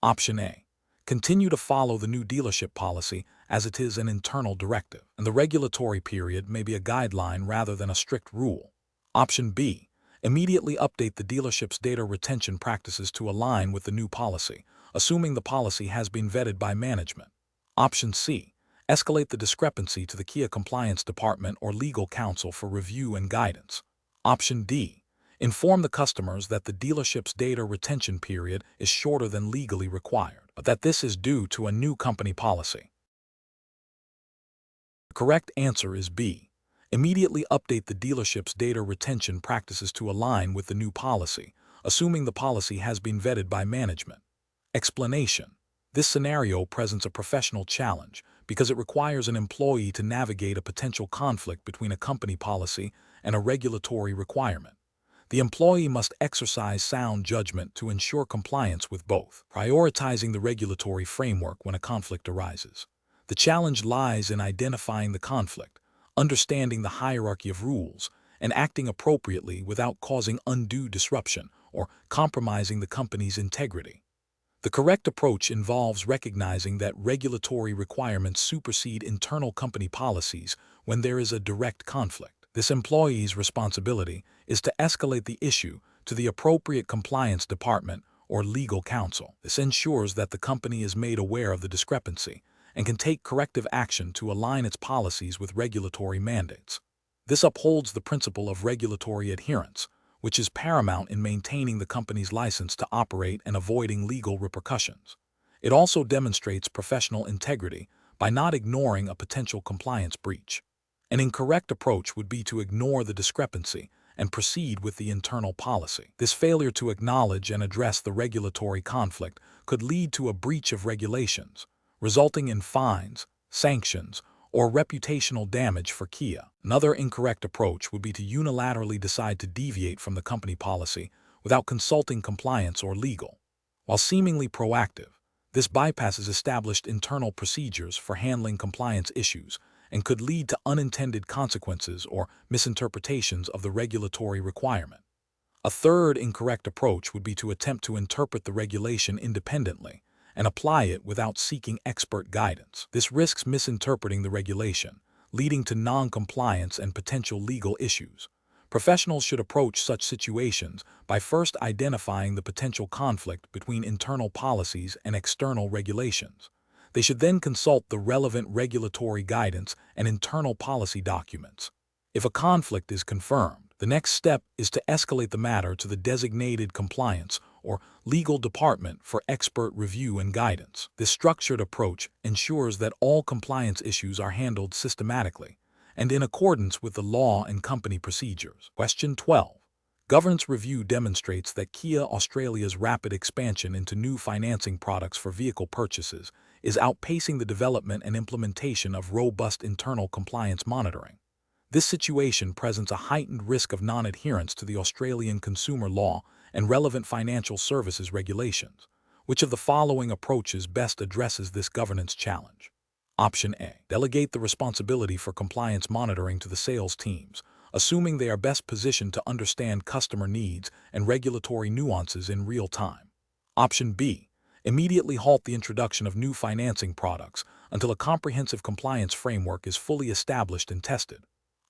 Option A. Continue to follow the new dealership policy as it is an internal directive, and the regulatory period may be a guideline rather than a strict rule. Option B. Immediately update the dealership's data retention practices to align with the new policy, assuming the policy has been vetted by management. Option C. Escalate the discrepancy to the Kia Compliance Department or legal counsel for review and guidance. Option D. Inform the customers that the dealership's data retention period is shorter than legally required, but that this is due to a new company policy. The correct answer is B. Immediately update the dealership's data retention practices to align with the new policy, assuming the policy has been vetted by management. Explanation. This scenario presents a professional challenge because it requires an employee to navigate a potential conflict between a company policy and a regulatory requirement. The employee must exercise sound judgment to ensure compliance with both, prioritizing the regulatory framework when a conflict arises. The challenge lies in identifying the conflict, understanding the hierarchy of rules, and acting appropriately without causing undue disruption or compromising the company's integrity. The correct approach involves recognizing that regulatory requirements supersede internal company policies when there is a direct conflict. This employee's responsibility is to escalate the issue to the appropriate compliance department or legal counsel. This ensures that the company is made aware of the discrepancy and can take corrective action to align its policies with regulatory mandates. This upholds the principle of regulatory adherence, which is paramount in maintaining the company's license to operate and avoiding legal repercussions. It also demonstrates professional integrity by not ignoring a potential compliance breach. An incorrect approach would be to ignore the discrepancy and proceed with the internal policy. This failure to acknowledge and address the regulatory conflict could lead to a breach of regulations, resulting in fines, sanctions, or reputational damage for Kia. Another incorrect approach would be to unilaterally decide to deviate from the company policy without consulting compliance or legal. While seemingly proactive, this bypasses established internal procedures for handling compliance issues and could lead to unintended consequences or misinterpretations of the regulatory requirement. A third incorrect approach would be to attempt to interpret the regulation independently and apply it without seeking expert guidance. This risks misinterpreting the regulation, leading to non-compliance and potential legal issues. Professionals should approach such situations by first identifying the potential conflict between internal policies and external regulations. They should then consult the relevant regulatory guidance and internal policy documents. If a conflict is confirmed, the next step is to escalate the matter to the designated compliance or legal department for expert review and guidance. This structured approach ensures that all compliance issues are handled systematically and in accordance with the law and company procedures. Question 12. Governance review demonstrates that Kia Australia's rapid expansion into new financing products for vehicle purchases is outpacing the development and implementation of robust internal compliance monitoring. This situation presents a heightened risk of non-adherence to the Australian consumer law and relevant financial services regulations. Which of the following approaches best addresses this governance challenge? Option A. Delegate the responsibility for compliance monitoring to the sales teams, assuming they are best positioned to understand customer needs and regulatory nuances in real time. Option B. Immediately halt the introduction of new financing products until a comprehensive compliance framework is fully established and tested.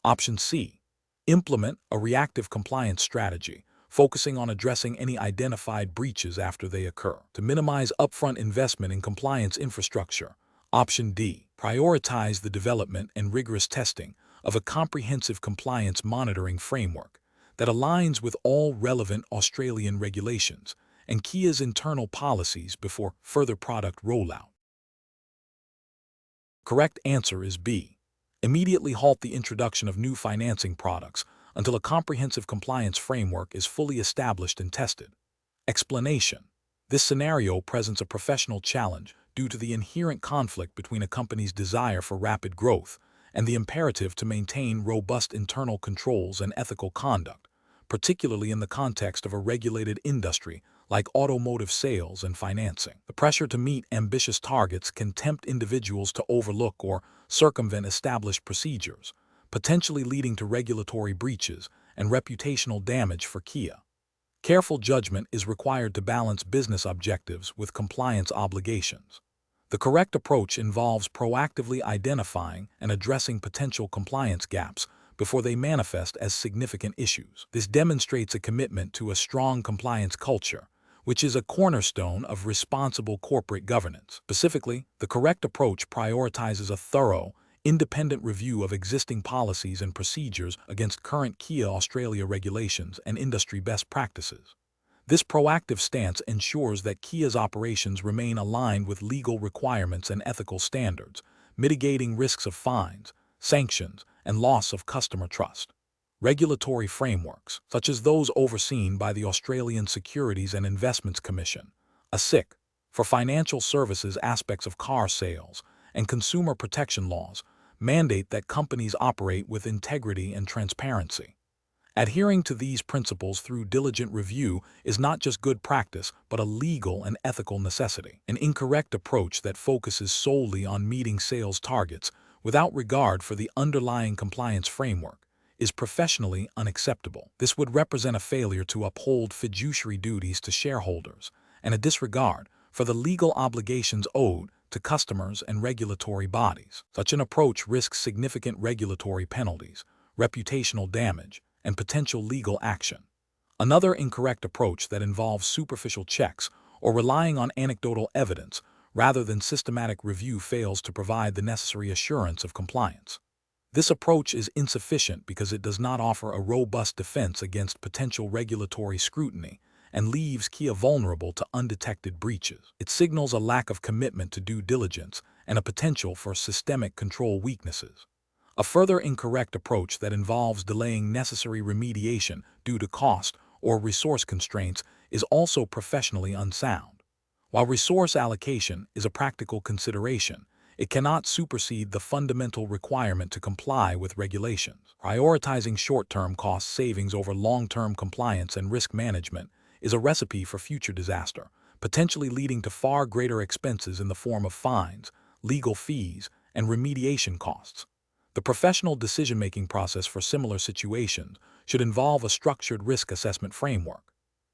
Option C. Implement a reactive compliance strategy, focusing on addressing any identified breaches after they occur, to minimize upfront investment in compliance infrastructure. Option D. Prioritize the development and rigorous testing of a comprehensive compliance monitoring framework that aligns with all relevant Australian regulations and Kia's internal policies before further product rollout. Correct answer is B. Immediately halt the introduction of new financing products until a comprehensive compliance framework is fully established and tested. Explanation. This scenario presents a professional challenge due to the inherent conflict between a company's desire for rapid growth and the imperative to maintain robust internal controls and ethical conduct, particularly in the context of a regulated industry like automotive sales and financing. The pressure to meet ambitious targets can tempt individuals to overlook or circumvent established procedures, potentially leading to regulatory breaches and reputational damage for Kia. Careful judgment is required to balance business objectives with compliance obligations. The correct approach involves proactively identifying and addressing potential compliance gaps before they manifest as significant issues. This demonstrates a commitment to a strong compliance culture, which is a cornerstone of responsible corporate governance. Specifically, the correct approach prioritizes a thorough, independent review of existing policies and procedures against current Kia Australia regulations and industry best practices. This proactive stance ensures that Kia's operations remain aligned with legal requirements and ethical standards, mitigating risks of fines, sanctions, and loss of customer trust. Regulatory frameworks, such as those overseen by the Australian Securities and Investments Commission, ASIC, for financial services aspects of car sales, and consumer protection laws, mandate that companies operate with integrity and transparency. Adhering to these principles through diligent review is not just good practice, but a legal and ethical necessity. An incorrect approach that focuses solely on meeting sales targets without regard for the underlying compliance framework is professionally unacceptable. This would represent a failure to uphold fiduciary duties to shareholders and a disregard for the legal obligations owed to customers and regulatory bodies. Such an approach risks significant regulatory penalties, reputational damage, and potential legal action. Another incorrect approach that involves superficial checks or relying on anecdotal evidence rather than systematic review fails to provide the necessary assurance of compliance. This approach is insufficient because it does not offer a robust defense against potential regulatory scrutiny and leaves Kia vulnerable to undetected breaches. It signals a lack of commitment to due diligence and a potential for systemic control weaknesses. A further incorrect approach that involves delaying necessary remediation due to cost or resource constraints is also professionally unsound. While resource allocation is a practical consideration, it cannot supersede the fundamental requirement to comply with regulations. Prioritizing short-term cost savings over long-term compliance and risk management is a recipe for future disaster, potentially leading to far greater expenses in the form of fines, legal fees, and remediation costs. The professional decision-making process for similar situations should involve a structured risk assessment framework.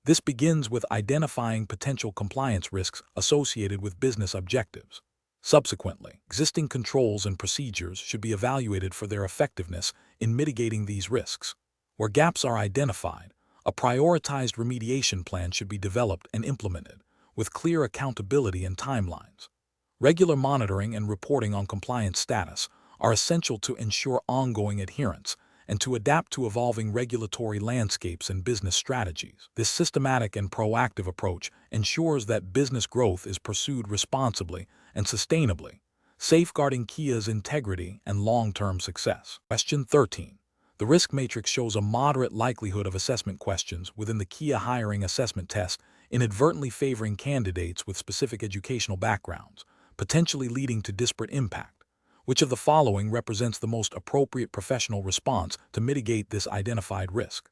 This begins with identifying potential compliance risks associated with business objectives. Subsequently, existing controls and procedures should be evaluated for their effectiveness in mitigating these risks. Where gaps are identified, a prioritized remediation plan should be developed and implemented, with clear accountability and timelines. Regular monitoring and reporting on compliance status are essential to ensure ongoing adherence and to adapt to evolving regulatory landscapes and business strategies. This systematic and proactive approach ensures that business growth is pursued responsibly and sustainably, safeguarding Kia's integrity and long-term success. Question 13. The risk matrix shows a moderate likelihood of assessment questions within the Kia hiring assessment test inadvertently favoring candidates with specific educational backgrounds, potentially leading to disparate impact. Which of the following represents the most appropriate professional response to mitigate this identified risk?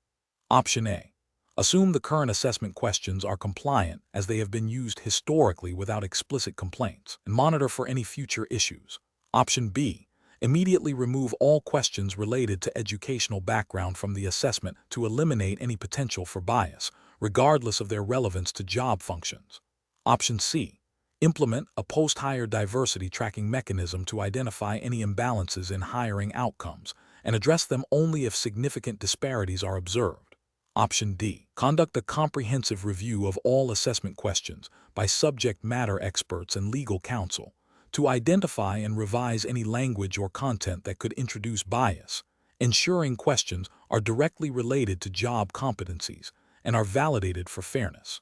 Option A. Assume the current assessment questions are compliant as they have been used historically without explicit complaints, and monitor for any future issues. Option B. Immediately remove all questions related to educational background from the assessment to eliminate any potential for bias, regardless of their relevance to job functions. Option C. Implement a post-hire diversity tracking mechanism to identify any imbalances in hiring outcomes and address them only if significant disparities are observed. Option D. Conduct a comprehensive review of all assessment questions by subject matter experts and legal counsel to identify and revise any language or content that could introduce bias, ensuring questions are directly related to job competencies and are validated for fairness.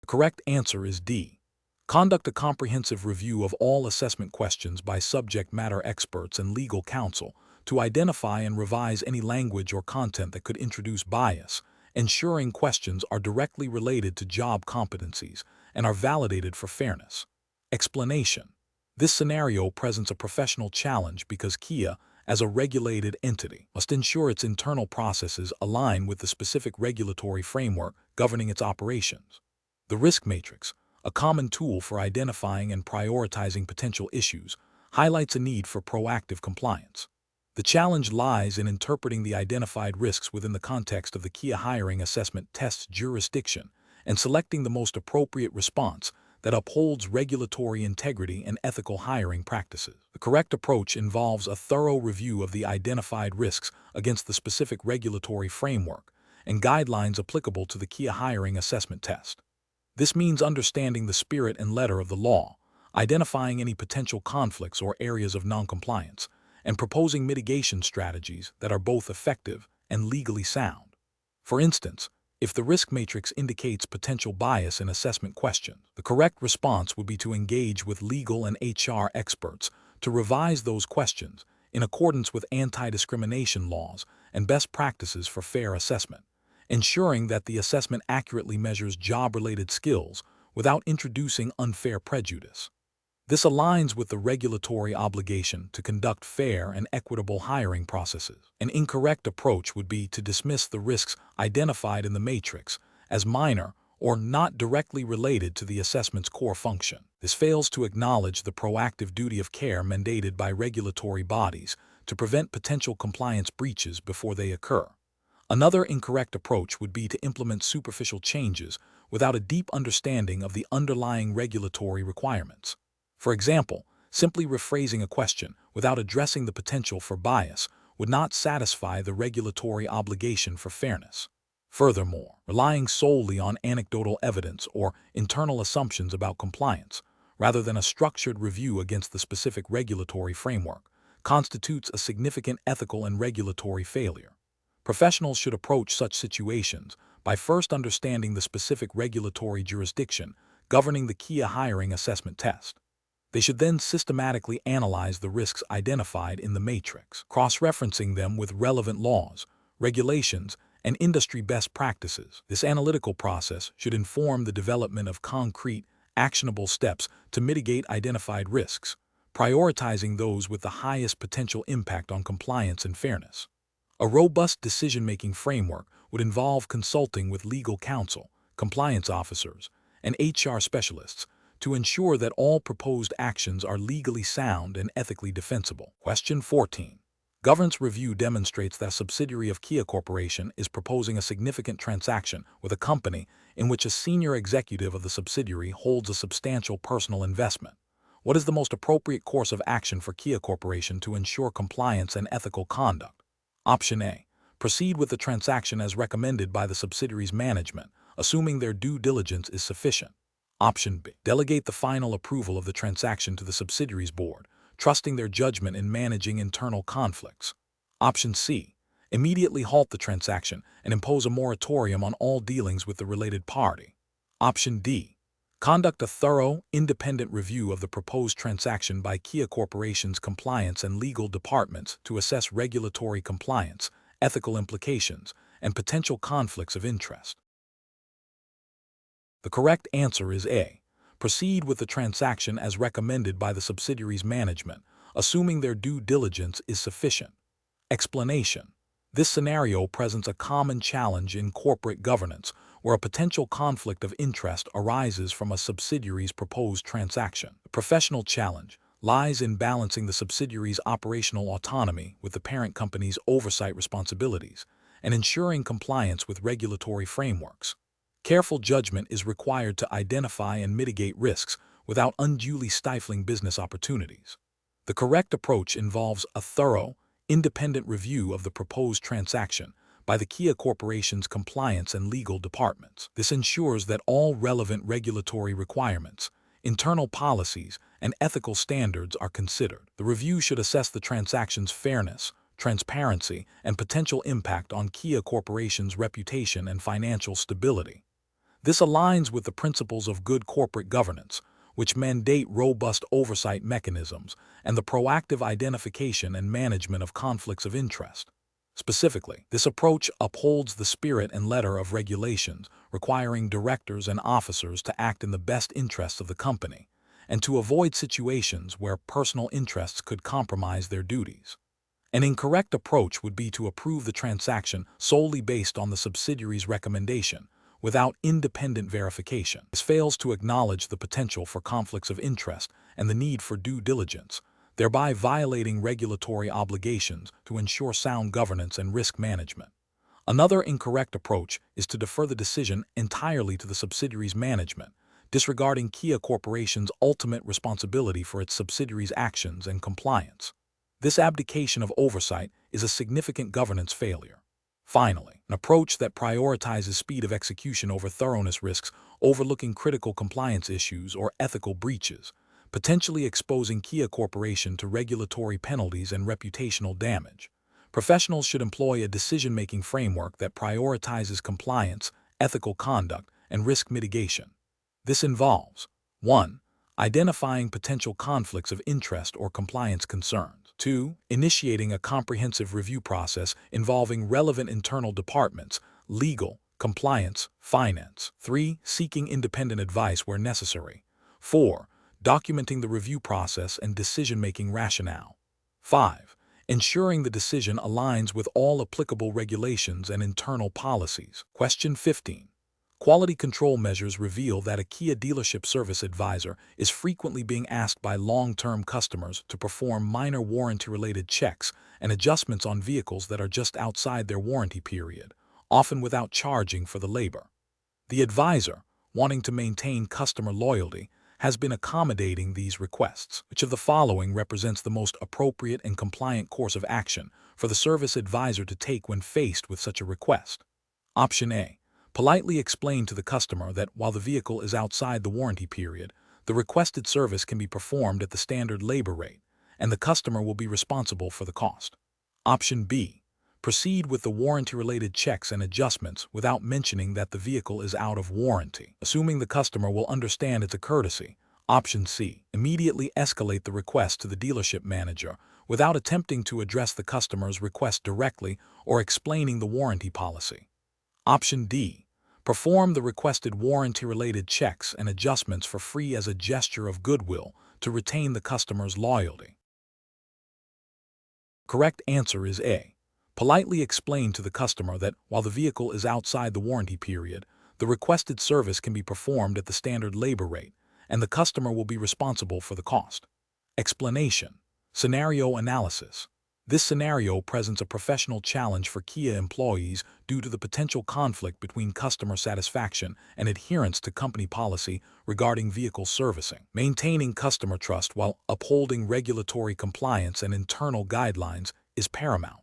The correct answer is D. Conduct a comprehensive review of all assessment questions by subject matter experts and legal counsel to identify and revise any language or content that could introduce bias, ensuring questions are directly related to job competencies and are validated for fairness. Explanation. This scenario presents a professional challenge because Kia, as a regulated entity, must ensure its internal processes align with the specific regulatory framework governing its operations. The risk matrix, a common tool for identifying and prioritizing potential issues, highlights a need for proactive compliance. The challenge lies in interpreting the identified risks within the context of the Kia hiring assessment test's jurisdiction and selecting the most appropriate response that upholds regulatory integrity and ethical hiring practices. The correct approach involves a thorough review of the identified risks against the specific regulatory framework and guidelines applicable to the Kia hiring assessment test. This means understanding the spirit and letter of the law, identifying any potential conflicts or areas of noncompliance, and proposing mitigation strategies that are both effective and legally sound. For instance, if the risk matrix indicates potential bias in assessment questions, the correct response would be to engage with legal and HR experts to revise those questions in accordance with anti-discrimination laws and best practices for fair assessment, ensuring that the assessment accurately measures job-related skills without introducing unfair prejudice. This aligns with the regulatory obligation to conduct fair and equitable hiring processes. An incorrect approach would be to dismiss the risks identified in the matrix as minor or not directly related to the assessment's core function. This fails to acknowledge the proactive duty of care mandated by regulatory bodies to prevent potential compliance breaches before they occur. Another incorrect approach would be to implement superficial changes without a deep understanding of the underlying regulatory requirements. For example, simply rephrasing a question without addressing the potential for bias would not satisfy the regulatory obligation for fairness. Furthermore, relying solely on anecdotal evidence or internal assumptions about compliance, rather than a structured review against the specific regulatory framework, constitutes a significant ethical and regulatory failure. Professionals should approach such situations by first understanding the specific regulatory jurisdiction governing the Kia hiring assessment test. They should then systematically analyze the risks identified in the matrix, cross-referencing them with relevant laws, regulations, and industry best practices. This analytical process should inform the development of concrete, actionable steps to mitigate identified risks, prioritizing those with the highest potential impact on compliance and fairness. A robust decision-making framework would involve consulting with legal counsel, compliance officers, and HR specialists to ensure that all proposed actions are legally sound and ethically defensible. Question 14. Governance review demonstrates that a subsidiary of Kia Corporation is proposing a significant transaction with a company in which a senior executive of the subsidiary holds a substantial personal investment. What is the most appropriate course of action for Kia Corporation to ensure compliance and ethical conduct? Option A. Proceed with the transaction as recommended by the subsidiary's management, assuming their due diligence is sufficient. Option B. Delegate the final approval of the transaction to the subsidiary's board, trusting their judgment in managing internal conflicts. Option C. Immediately halt the transaction and impose a moratorium on all dealings with the related party. Option D. Conduct a thorough, independent review of the proposed transaction by Kia Corporation's compliance and legal departments to assess regulatory compliance, ethical implications, and potential conflicts of interest. The correct answer is A. Proceed with the transaction as recommended by the subsidiary's management, assuming their due diligence is sufficient. Explanation. This scenario presents a common challenge in corporate governance, where a potential conflict of interest arises from a subsidiary's proposed transaction. The professional challenge lies in balancing the subsidiary's operational autonomy with the parent company's oversight responsibilities and ensuring compliance with regulatory frameworks. Careful judgment is required to identify and mitigate risks without unduly stifling business opportunities. The correct approach involves a thorough, independent review of the proposed transaction by the Kia Corporation's compliance and legal departments. This ensures that all relevant regulatory requirements, internal policies, and ethical standards are considered. The review should assess the transaction's fairness, transparency, and potential impact on Kia Corporation's reputation and financial stability. This aligns with the principles of good corporate governance, which mandate robust oversight mechanisms and the proactive identification and management of conflicts of interest. Specifically, this approach upholds the spirit and letter of regulations, requiring directors and officers to act in the best interests of the company and to avoid situations where personal interests could compromise their duties. An incorrect approach would be to approve the transaction solely based on the subsidiary's recommendation, without independent verification. This fails to acknowledge the potential for conflicts of interest and the need for due diligence, thereby violating regulatory obligations to ensure sound governance and risk management. Another incorrect approach is to defer the decision entirely to the subsidiary's management, disregarding Kia Corporation's ultimate responsibility for its subsidiary's actions and compliance. This abdication of oversight is a significant governance failure. Finally, an approach that prioritizes speed of execution over thoroughness risks overlooking critical compliance issues or ethical breaches, potentially exposing Kia Corporation to regulatory penalties and reputational damage. Professionals should employ a decision-making framework that prioritizes compliance, ethical conduct, and risk mitigation. This involves 1. Identifying potential conflicts of interest or compliance concerns. 2. Initiating a comprehensive review process involving relevant internal departments, legal, compliance, finance. 3. Seeking independent advice where necessary. 4. Documenting the review process and decision-making rationale. 5. Ensuring the decision aligns with all applicable regulations and internal policies. Question 15. Quality control measures reveal that a Kia dealership service advisor is frequently being asked by long-term customers to perform minor warranty-related checks and adjustments on vehicles that are just outside their warranty period, often without charging for the labor. The advisor, wanting to maintain customer loyalty, has been accommodating these requests. Which of the following represents the most appropriate and compliant course of action for the service advisor to take when faced with such a request? Option A. Politely explain to the customer that while the vehicle is outside the warranty period, the requested service can be performed at the standard labor rate, and the customer will be responsible for the cost. Option B. Proceed with the warranty-related checks and adjustments without mentioning that the vehicle is out of warranty, assuming the customer will understand it's a courtesy. Option C. Immediately escalate the request to the dealership manager without attempting to address the customer's request directly or explaining the warranty policy. Option D. Perform the requested warranty-related checks and adjustments for free as a gesture of goodwill to retain the customer's loyalty. Correct answer is A. Politely explain to the customer that while the vehicle is outside the warranty period, the requested service can be performed at the standard labor rate, and the customer will be responsible for the cost. Explanation. Scenario analysis. This scenario presents a professional challenge for Kia employees due to the potential conflict between customer satisfaction and adherence to company policy regarding vehicle servicing. Maintaining customer trust while upholding regulatory compliance and internal guidelines is paramount.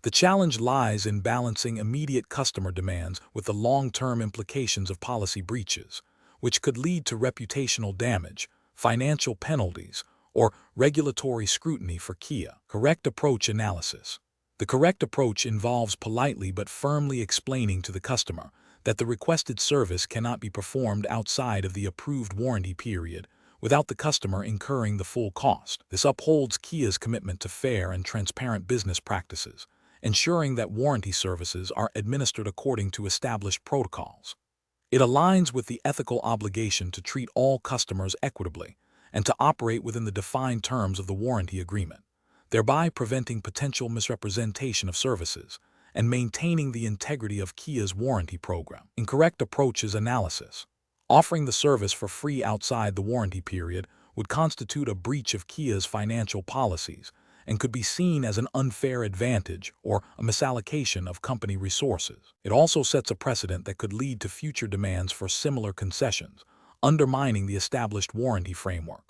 The challenge lies in balancing immediate customer demands with the long-term implications of policy breaches, which could lead to reputational damage, financial penalties, or regulatory scrutiny for Kia. Correct approach analysis. The correct approach involves politely but firmly explaining to the customer that the requested service cannot be performed outside of the approved warranty period without the customer incurring the full cost. This upholds Kia's commitment to fair and transparent business practices, ensuring that warranty services are administered according to established protocols. It aligns with the ethical obligation to treat all customers equitably and to operate within the defined terms of the warranty agreement, thereby preventing potential misrepresentation of services and maintaining the integrity of Kia's warranty program. Incorrect approaches analysis. Offering the service for free outside the warranty period would constitute a breach of Kia's financial policies and could be seen as an unfair advantage or a misallocation of company resources. It also sets a precedent that could lead to future demands for similar concessions, undermining the established warranty framework.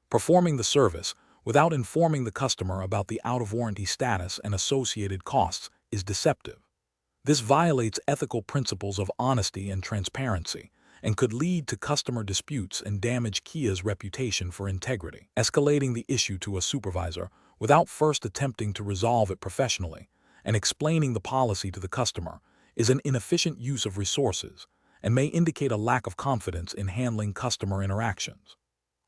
Performing the service without informing the customer about the out-of-warranty status and associated costs is deceptive. This violates ethical principles of honesty and transparency and could lead to customer disputes and damage Kia's reputation for integrity. Escalating the issue to a supervisor without first attempting to resolve it professionally and explaining the policy to the customer is an inefficient use of resources and may indicate a lack of confidence in handling customer interactions.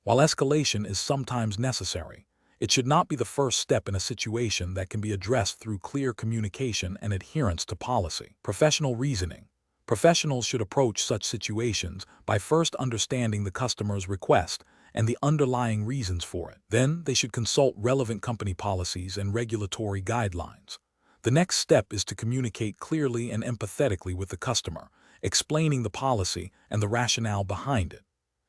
While escalation is sometimes necessary, it should not be the first step in a situation that can be addressed through clear communication and adherence to policy. Professional reasoning. Professionals should approach such situations by first understanding the customer's request and the underlying reasons for it. Then, they should consult relevant company policies and regulatory guidelines. The next step is to communicate clearly and empathetically with the customer, explaining the policy and the rationale behind it.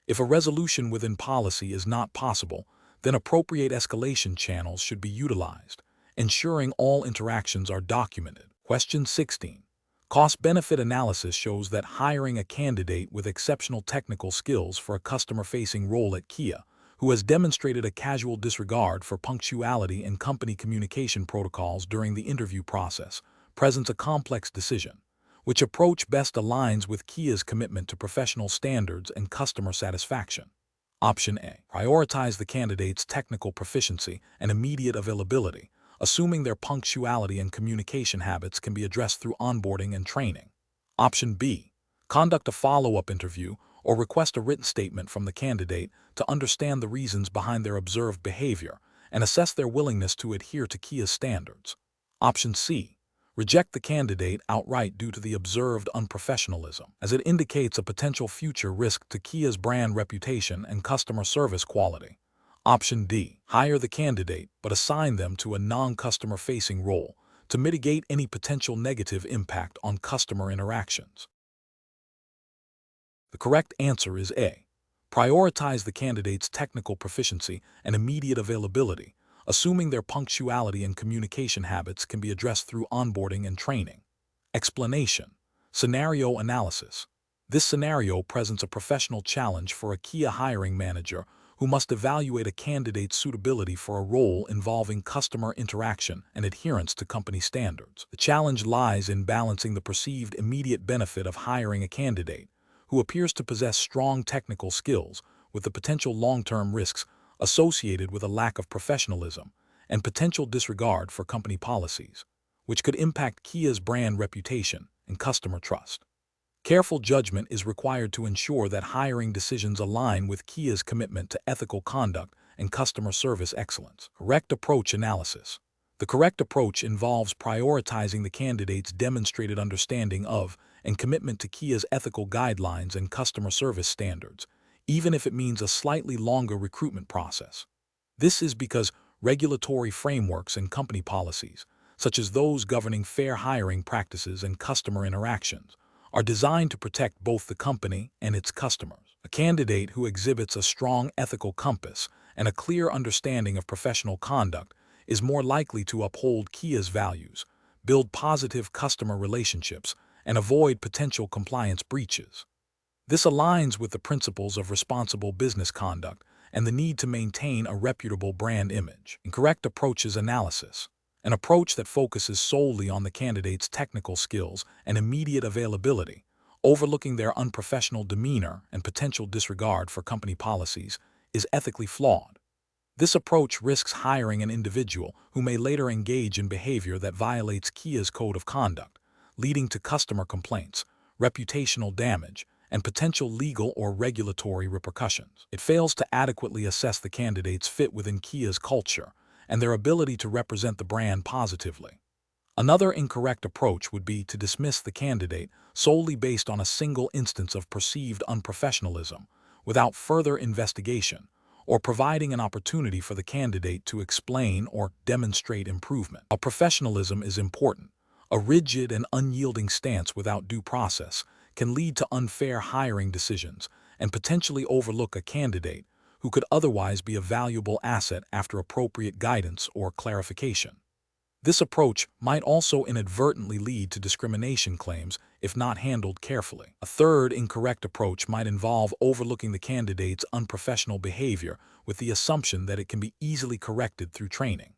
If a resolution within policy is not possible, then appropriate escalation channels should be utilized, ensuring all interactions are documented. Question 16. Cost-benefit analysis shows that hiring a candidate with exceptional technical skills for a customer-facing role at Kia, who has demonstrated a casual disregard for punctuality and company communication protocols during the interview process, presents a complex decision. Which approach best aligns with Kia's commitment to professional standards and customer satisfaction? Option A. Prioritize the candidate's technical proficiency and immediate availability, assuming their punctuality and communication habits can be addressed through onboarding and training. Option B. Conduct a follow-up interview or request a written statement from the candidate to understand the reasons behind their observed behavior and assess their willingness to adhere to Kia's standards. Option C. Reject the candidate outright due to the observed unprofessionalism, as it indicates a potential future risk to Kia's brand reputation and customer service quality. Option D. Hire the candidate but assign them to a non-customer-facing role to mitigate any potential negative impact on customer interactions. The correct answer is A. Prioritize the candidate's technical proficiency and immediate availability, assuming their punctuality and communication habits can be addressed through onboarding and training. Explanation. Scenario analysis. This scenario presents a professional challenge for a Kia hiring manager who must evaluate a candidate's suitability for a role involving customer interaction and adherence to company standards. The challenge lies in balancing the perceived immediate benefit of hiring a candidate who appears to possess strong technical skills with the potential long-term risks associated with a lack of professionalism and potential disregard for company policies, which could impact Kia's brand reputation and customer trust. Careful judgment is required to ensure that hiring decisions align with Kia's commitment to ethical conduct and customer service excellence. Correct approach analysis. The correct approach involves prioritizing the candidate's demonstrated understanding of and commitment to Kia's ethical guidelines and customer service standards, even if it means a slightly longer recruitment process. This is because regulatory frameworks and company policies, such as those governing fair hiring practices and customer interactions, are designed to protect both the company and its customers. A candidate who exhibits a strong ethical compass and a clear understanding of professional conduct is more likely to uphold Kia's values, build positive customer relationships, and avoid potential compliance breaches. This aligns with the principles of responsible business conduct and the need to maintain a reputable brand image. Incorrect approaches analysis. An approach that focuses solely on the candidate's technical skills and immediate availability, overlooking their unprofessional demeanor and potential disregard for company policies, is ethically flawed. This approach risks hiring an individual who may later engage in behavior that violates Kia's code of conduct, leading to customer complaints, reputational damage, and potential legal or regulatory repercussions. It fails to adequately assess the candidate's fit within Kia's culture and their ability to represent the brand positively. Another incorrect approach would be to dismiss the candidate solely based on a single instance of perceived unprofessionalism without further investigation or providing an opportunity for the candidate to explain or demonstrate improvement. While professionalism is important, a rigid and unyielding stance without due process can lead to unfair hiring decisions and potentially overlook a candidate who could otherwise be a valuable asset after appropriate guidance or clarification. This approach might also inadvertently lead to discrimination claims if not handled carefully. A third incorrect approach might involve overlooking the candidate's unprofessional behavior with the assumption that it can be easily corrected through training.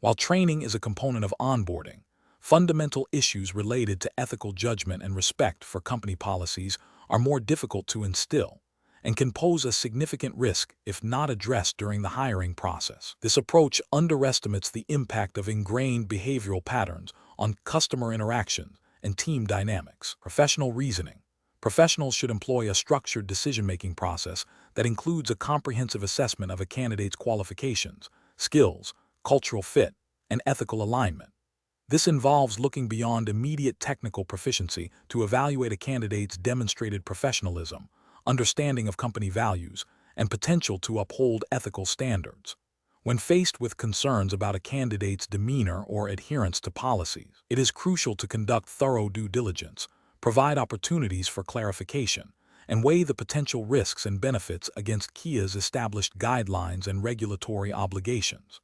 While training is a component of onboarding, fundamental issues related to ethical judgment and respect for company policies are more difficult to instill and can pose a significant risk if not addressed during the hiring process. This approach underestimates the impact of ingrained behavioral patterns on customer interactions and team dynamics. Professional reasoning. Professionals should employ a structured decision-making process that includes a comprehensive assessment of a candidate's qualifications, skills, cultural fit, and ethical alignment. This involves looking beyond immediate technical proficiency to evaluate a candidate's demonstrated professionalism, understanding of company values, and potential to uphold ethical standards. When faced with concerns about a candidate's demeanor or adherence to policies, it is crucial to conduct thorough due diligence, provide opportunities for clarification, and weigh the potential risks and benefits against Kia's established guidelines and regulatory obligations.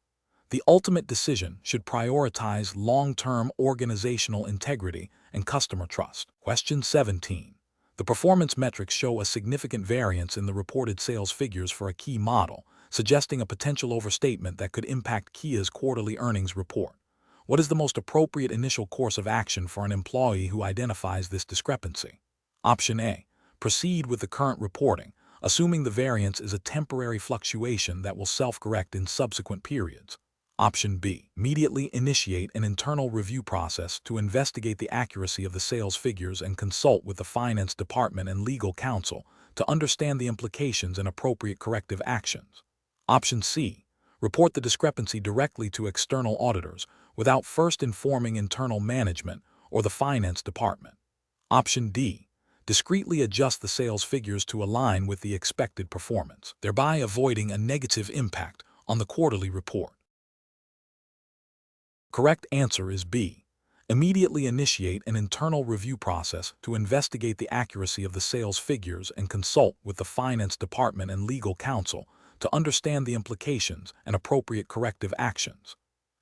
The ultimate decision should prioritize long-term organizational integrity and customer trust. Question 17. The performance metrics show a significant variance in the reported sales figures for a key model, suggesting a potential overstatement that could impact Kia's quarterly earnings report. What is the most appropriate initial course of action for an employee who identifies this discrepancy? Option A. Proceed with the current reporting, assuming the variance is a temporary fluctuation that will self-correct in subsequent periods. Option B. Immediately initiate an internal review process to investigate the accuracy of the sales figures and consult with the finance department and legal counsel to understand the implications and appropriate corrective actions. Option C. Report the discrepancy directly to external auditors without first informing internal management or the finance department. Option D. Discreetly adjust the sales figures to align with the expected performance, thereby avoiding a negative impact on the quarterly report. Correct answer is B. Immediately initiate an internal review process to investigate the accuracy of the sales figures and consult with the finance department and legal counsel to understand the implications and appropriate corrective actions.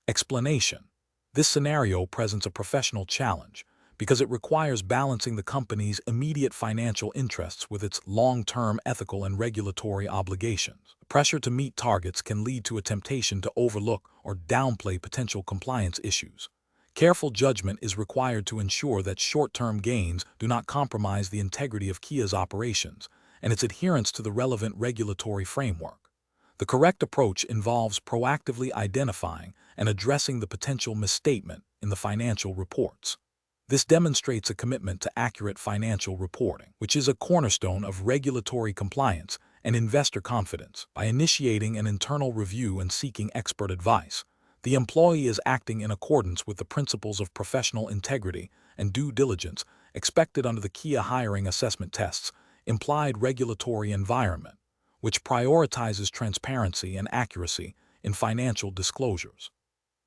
Explanation. This scenario presents a professional challenge because it requires balancing the company's immediate financial interests with its long-term ethical and regulatory obligations. The pressure to meet targets can lead to a temptation to overlook or downplay potential compliance issues. Careful judgment is required to ensure that short-term gains do not compromise the integrity of Kia's operations and its adherence to the relevant regulatory framework. The correct approach involves proactively identifying and addressing the potential misstatement in the financial reports. This demonstrates a commitment to accurate financial reporting, which is a cornerstone of regulatory compliance and investor confidence. By initiating an internal review and seeking expert advice, the employee is acting in accordance with the principles of professional integrity and due diligence expected under the Kia hiring assessment test's implied regulatory environment, which prioritizes transparency and accuracy in financial disclosures.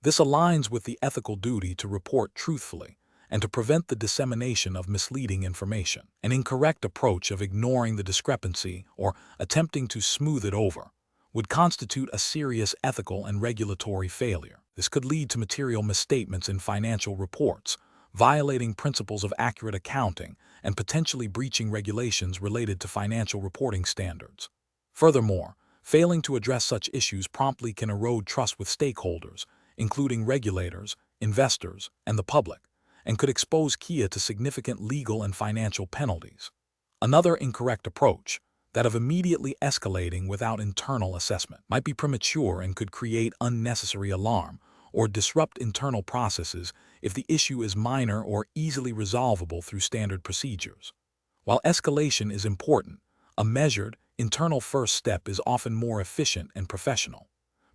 This aligns with the ethical duty to report truthfully and to prevent the dissemination of misleading information. An incorrect approach of ignoring the discrepancy or attempting to smooth it over would constitute a serious ethical and regulatory failure. This could lead to material misstatements in financial reports, violating principles of accurate accounting and potentially breaching regulations related to financial reporting standards. Furthermore, failing to address such issues promptly can erode trust with stakeholders, including regulators, investors, and the public, and could expose Kia to significant legal and financial penalties. Another incorrect approach, that of immediately escalating without internal assessment, might be premature and could create unnecessary alarm or disrupt internal processes if the issue is minor or easily resolvable through standard procedures. While escalation is important, a measured, internal first step is often more efficient and professional.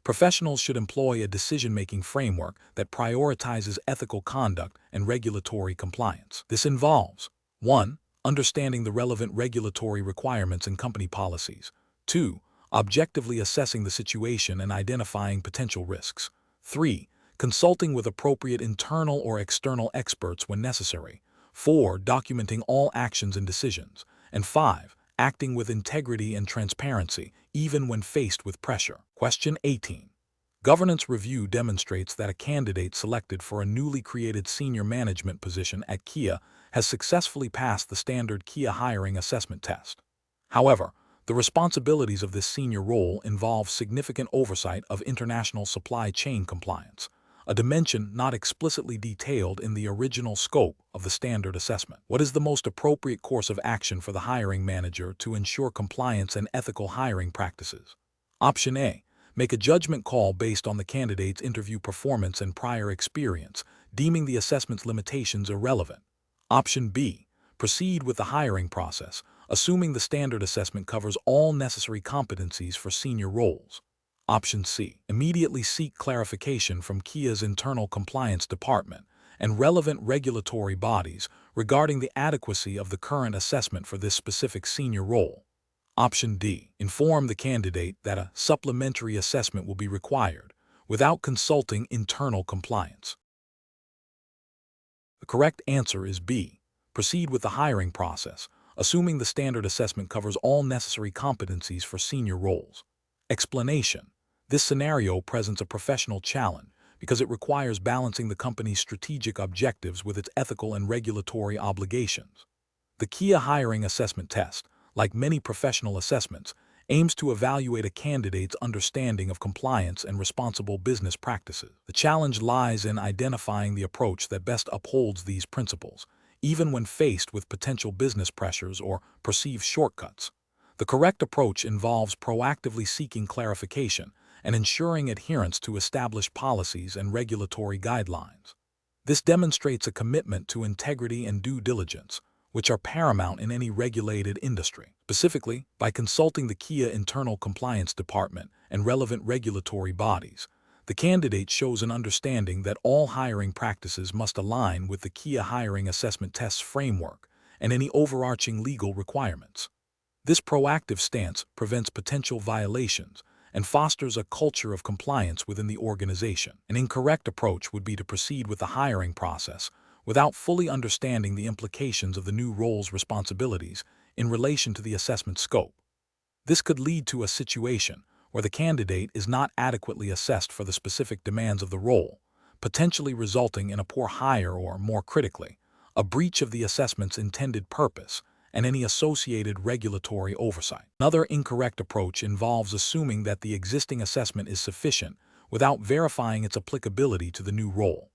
Professionals should employ a decision-making framework that prioritizes ethical conduct and regulatory compliance. This involves 1. Understanding the relevant regulatory requirements and company policies. 2. Objectively assessing the situation and identifying potential risks. 3. Consulting with appropriate internal or external experts when necessary. 4. Documenting all actions and decisions. And 5. Acting with integrity and transparency, even when faced with pressure. Question 18. Governance review demonstrates that a candidate selected for a newly created senior management position at Kia has successfully passed the standard Kia hiring assessment test. However, the responsibilities of this senior role involve significant oversight of international supply chain compliance, a dimension not explicitly detailed in the original scope of the standard assessment. What is the most appropriate course of action for the hiring manager to ensure compliance and ethical hiring practices? Option A. Make a judgment call based on the candidate's interview performance and prior experience, deeming the assessment's limitations irrelevant. Option B. Proceed with the hiring process, assuming the standard assessment covers all necessary competencies for senior roles. Option C. Immediately seek clarification from Kia's internal compliance department and relevant regulatory bodies regarding the adequacy of the current assessment for this specific senior role. Option D. Inform the candidate that a supplementary assessment will be required without consulting internal compliance. The correct answer is B. Proceed with the hiring process, assuming the standard assessment covers all necessary competencies for senior roles. Explanation. This scenario presents a professional challenge because it requires balancing the company's strategic objectives with its ethical and regulatory obligations. The Kia hiring assessment test, like many professional assessments, aims to evaluate a candidate's understanding of compliance and responsible business practices. The challenge lies in identifying the approach that best upholds these principles, even when faced with potential business pressures or perceived shortcuts. The correct approach involves proactively seeking clarification and ensuring adherence to established policies and regulatory guidelines. This demonstrates a commitment to integrity and due diligence, which are paramount in any regulated industry. Specifically, by consulting the Kia Internal Compliance Department and relevant regulatory bodies, the candidate shows an understanding that all hiring practices must align with the Kia Hiring Assessment Tests framework and any overarching legal requirements. This proactive stance prevents potential violations and fosters a culture of compliance within the organization. An incorrect approach would be to proceed with the hiring process without fully understanding the implications of the new role's responsibilities in relation to the assessment scope. This could lead to a situation where the candidate is not adequately assessed for the specific demands of the role, potentially resulting in a poor hire or, more critically, a breach of the assessment's intended purpose and any associated regulatory oversight. Another incorrect approach involves assuming that the existing assessment is sufficient without verifying its applicability to the new role.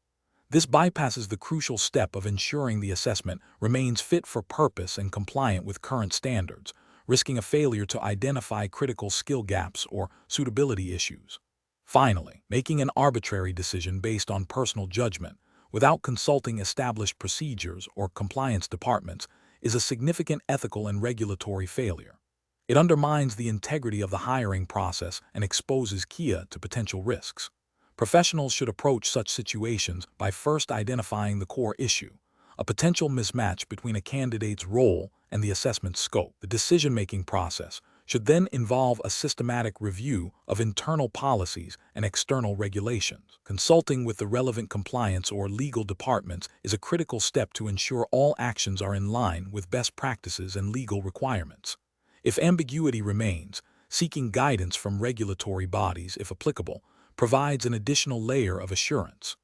This bypasses the crucial step of ensuring the assessment remains fit for purpose and compliant with current standards, risking a failure to identify critical skill gaps or suitability issues. Finally, making an arbitrary decision based on personal judgment without consulting established procedures or compliance departments is a significant ethical and regulatory failure. It undermines the integrity of the hiring process and exposes Kia to potential risks. Professionals should approach such situations by first identifying the core issue, a potential mismatch between a candidate's role and the assessment scope. The decision-making process should then involve a systematic review of internal policies and external regulations. Consulting with the relevant compliance or legal departments is a critical step to ensure all actions are in line with best practices and legal requirements. If ambiguity remains, seeking guidance from regulatory bodies, if applicable, provides an additional layer of assurance.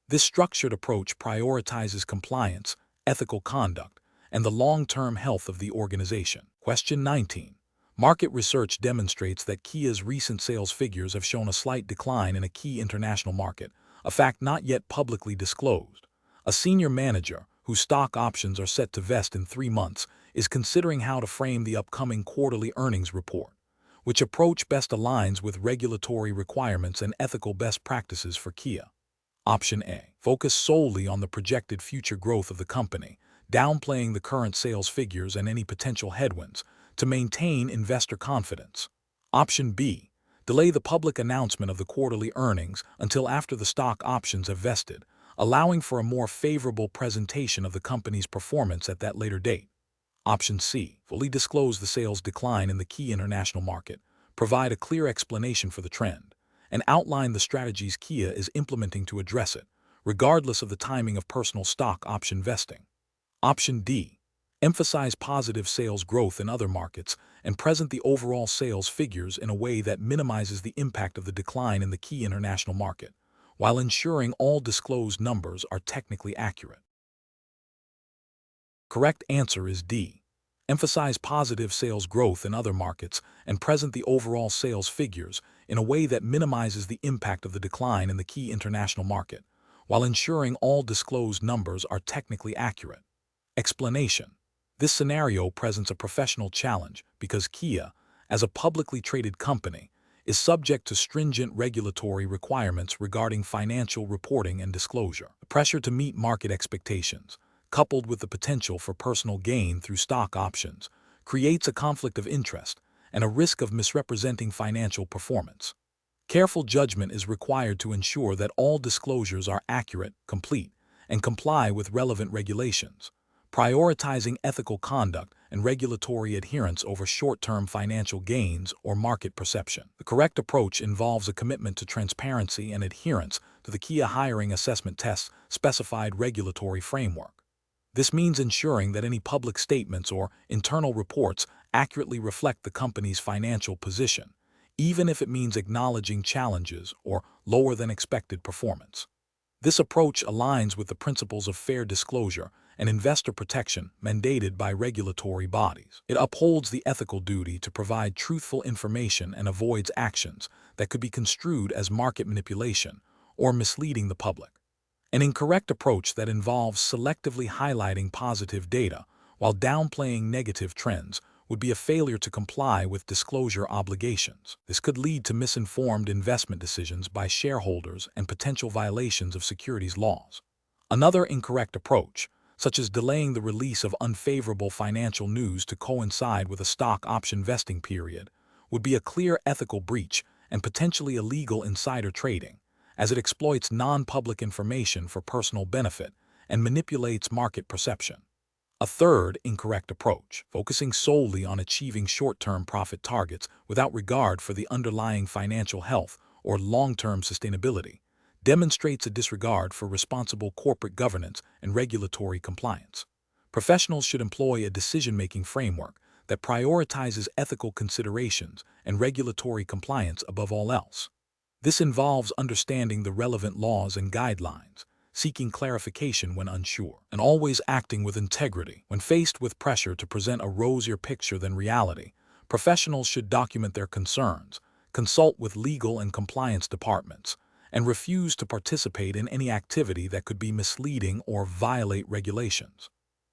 This structured approach prioritizes compliance, ethical conduct, and the long-term health of the organization. Question 19. Market research demonstrates that Kia's recent sales figures have shown a slight decline in a key international market, a fact not yet publicly disclosed. A senior manager, whose stock options are set to vest in 3 months, is considering how to frame the upcoming quarterly earnings report. Which approach best aligns with regulatory requirements and ethical best practices for Kia? Option A. Focus solely on the projected future growth of the company, downplaying the current sales figures and any potential headwinds to maintain investor confidence. Option B. Delay the public announcement of the quarterly earnings until after the stock options have vested, allowing for a more favorable presentation of the company's performance at that later date. Option C. Fully disclose the sales decline in the key international market, provide a clear explanation for the trend, and outline the strategies Kia is implementing to address it, regardless of the timing of personal stock option vesting. Option D. Emphasize positive sales growth in other markets and present the overall sales figures in a way that minimizes the impact of the decline in the key international market, while ensuring all disclosed numbers are technically accurate. Correct answer is D. Emphasize positive sales growth in other markets and present the overall sales figures in a way that minimizes the impact of the decline in the key international market, while ensuring all disclosed numbers are technically accurate. Explanation. This scenario presents a professional challenge because Kia, as a publicly traded company, is subject to stringent regulatory requirements regarding financial reporting and disclosure. The pressure to meet market expectations, coupled with the potential for personal gain through stock options, creates a conflict of interest and a risk of misrepresenting financial performance. Careful judgment is required to ensure that all disclosures are accurate, complete, and comply with relevant regulations, prioritizing ethical conduct and regulatory adherence over short-term financial gains or market perception. The correct approach involves a commitment to transparency and adherence to the Kia Hiring Assessment Test's specified regulatory framework. This means ensuring that any public statements or internal reports accurately reflect the company's financial position, even if it means acknowledging challenges or lower than expected performance. This approach aligns with the principles of fair disclosure and investor protection mandated by regulatory bodies. It upholds the ethical duty to provide truthful information and avoids actions that could be construed as market manipulation or misleading the public. An incorrect approach that involves selectively highlighting positive data while downplaying negative trends would be a failure to comply with disclosure obligations. This could lead to misinformed investment decisions by shareholders and potential violations of securities laws. Another incorrect approach, such as delaying the release of unfavorable financial news to coincide with a stock option vesting period, would be a clear ethical breach and potentially illegal insider trading, as it exploits non-public information for personal benefit and manipulates market perception. A third incorrect approach, focusing solely on achieving short-term profit targets without regard for the underlying financial health or long-term sustainability, demonstrates a disregard for responsible corporate governance and regulatory compliance. Professionals should employ a decision-making framework that prioritizes ethical considerations and regulatory compliance above all else. This involves understanding the relevant laws and guidelines, seeking clarification when unsure, and always acting with integrity. When faced with pressure to present a rosier picture than reality, professionals should document their concerns, consult with legal and compliance departments, and refuse to participate in any activity that could be misleading or violate regulations.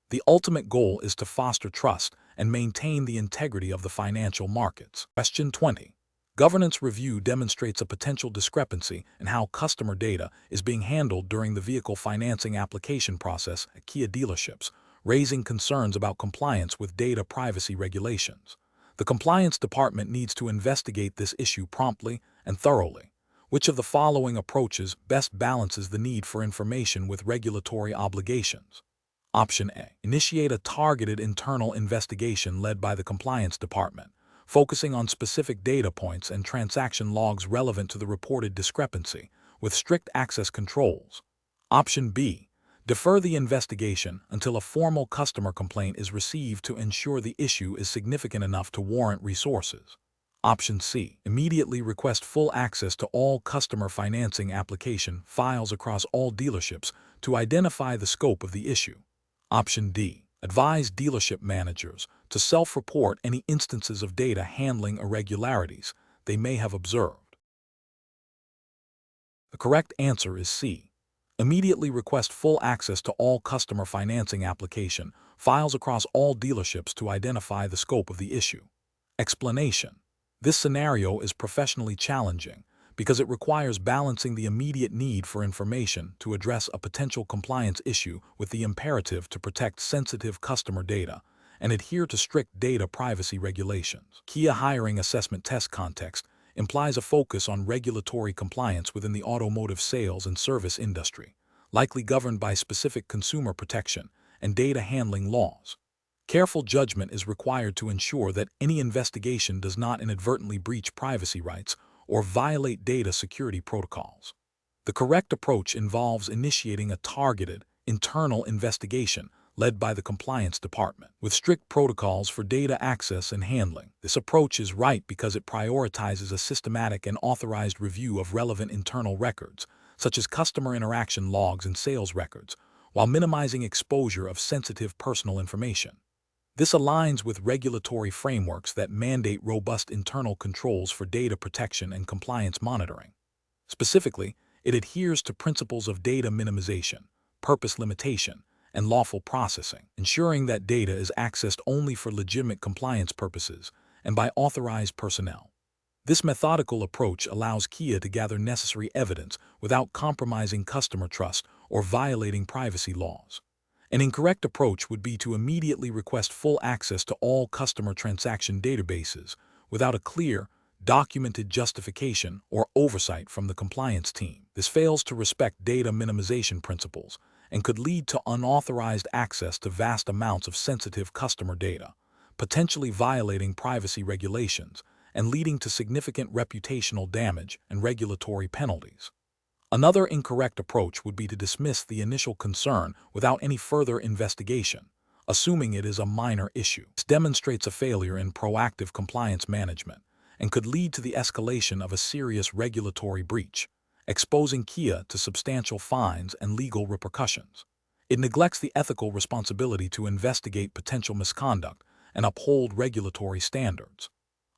The ultimate goal is to foster trust and maintain the integrity of the financial markets. Question 20. Governance review demonstrates a potential discrepancy in how customer data is being handled during the vehicle financing application process at Kia dealerships, raising concerns about compliance with data privacy regulations. The compliance department needs to investigate this issue promptly and thoroughly. Which of the following approaches best balances the need for information with regulatory obligations? Option A. Initiate a targeted internal investigation led by the compliance department, focusing on specific data points and transaction logs relevant to the reported discrepancy, with strict access controls. Option B. Defer the investigation until a formal customer complaint is received to ensure the issue is significant enough to warrant resources. Option C. Immediately request full access to all customer financing application files across all dealerships to identify the scope of the issue. Option D. Advise dealership managers to self-report any instances of data handling irregularities they may have observed. The correct answer is C. Immediately request full access to all customer financing application files across all dealerships to identify the scope of the issue. Explanation. This scenario is professionally challenging because it requires balancing the immediate need for information to address a potential compliance issue with the imperative to protect sensitive customer data and adhere to strict data privacy regulations. Kia hiring assessment test context implies a focus on regulatory compliance within the automotive sales and service industry, likely governed by specific consumer protection and data handling laws. Careful judgment is required to ensure that any investigation does not inadvertently breach privacy rights or violate data security protocols. The correct approach involves initiating a targeted, internal investigation led by the compliance department, with strict protocols for data access and handling. This approach is right because it prioritizes a systematic and authorized review of relevant internal records, such as customer interaction logs and sales records, while minimizing exposure of sensitive personal information. This aligns with regulatory frameworks that mandate robust internal controls for data protection and compliance monitoring. Specifically, it adheres to principles of data minimization, purpose limitation, and lawful processing, ensuring that data is accessed only for legitimate compliance purposes and by authorized personnel. This methodical approach allows Kia to gather necessary evidence without compromising customer trust or violating privacy laws. An incorrect approach would be to immediately request full access to all customer transaction databases without a clear, documented justification or oversight from the compliance team. This fails to respect data minimization principles and could lead to unauthorized access to vast amounts of sensitive customer data, potentially violating privacy regulations and leading to significant reputational damage and regulatory penalties. Another incorrect approach would be to dismiss the initial concern without any further investigation, assuming it is a minor issue. This demonstrates a failure in proactive compliance management and could lead to the escalation of a serious regulatory breach. exposing Kia to substantial fines and legal repercussions. It neglects the ethical responsibility to investigate potential misconduct and uphold regulatory standards.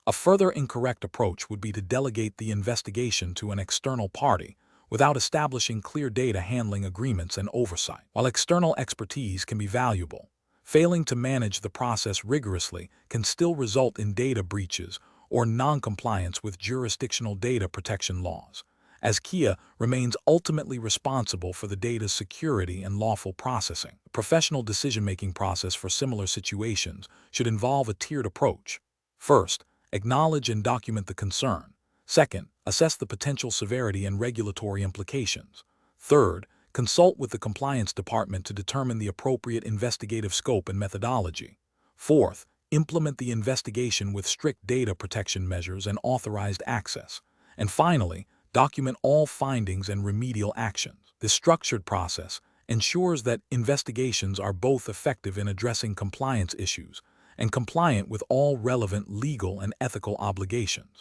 A further incorrect approach would be to delegate the investigation to an external party without establishing clear data handling agreements and oversight. While external expertise can be valuable, failing to manage the process rigorously can still result in data breaches or non-compliance with jurisdictional data protection laws, as Kia remains ultimately responsible for the data's security and lawful processing. The professional decision-making process for similar situations should involve a tiered approach. First, acknowledge and document the concern. Second, assess the potential severity and regulatory implications. Third, consult with the compliance department to determine the appropriate investigative scope and methodology. Fourth, implement the investigation with strict data protection measures and authorized access. And finally, document all findings and remedial actions. This structured process ensures that investigations are both effective in addressing compliance issues and compliant with all relevant legal and ethical obligations.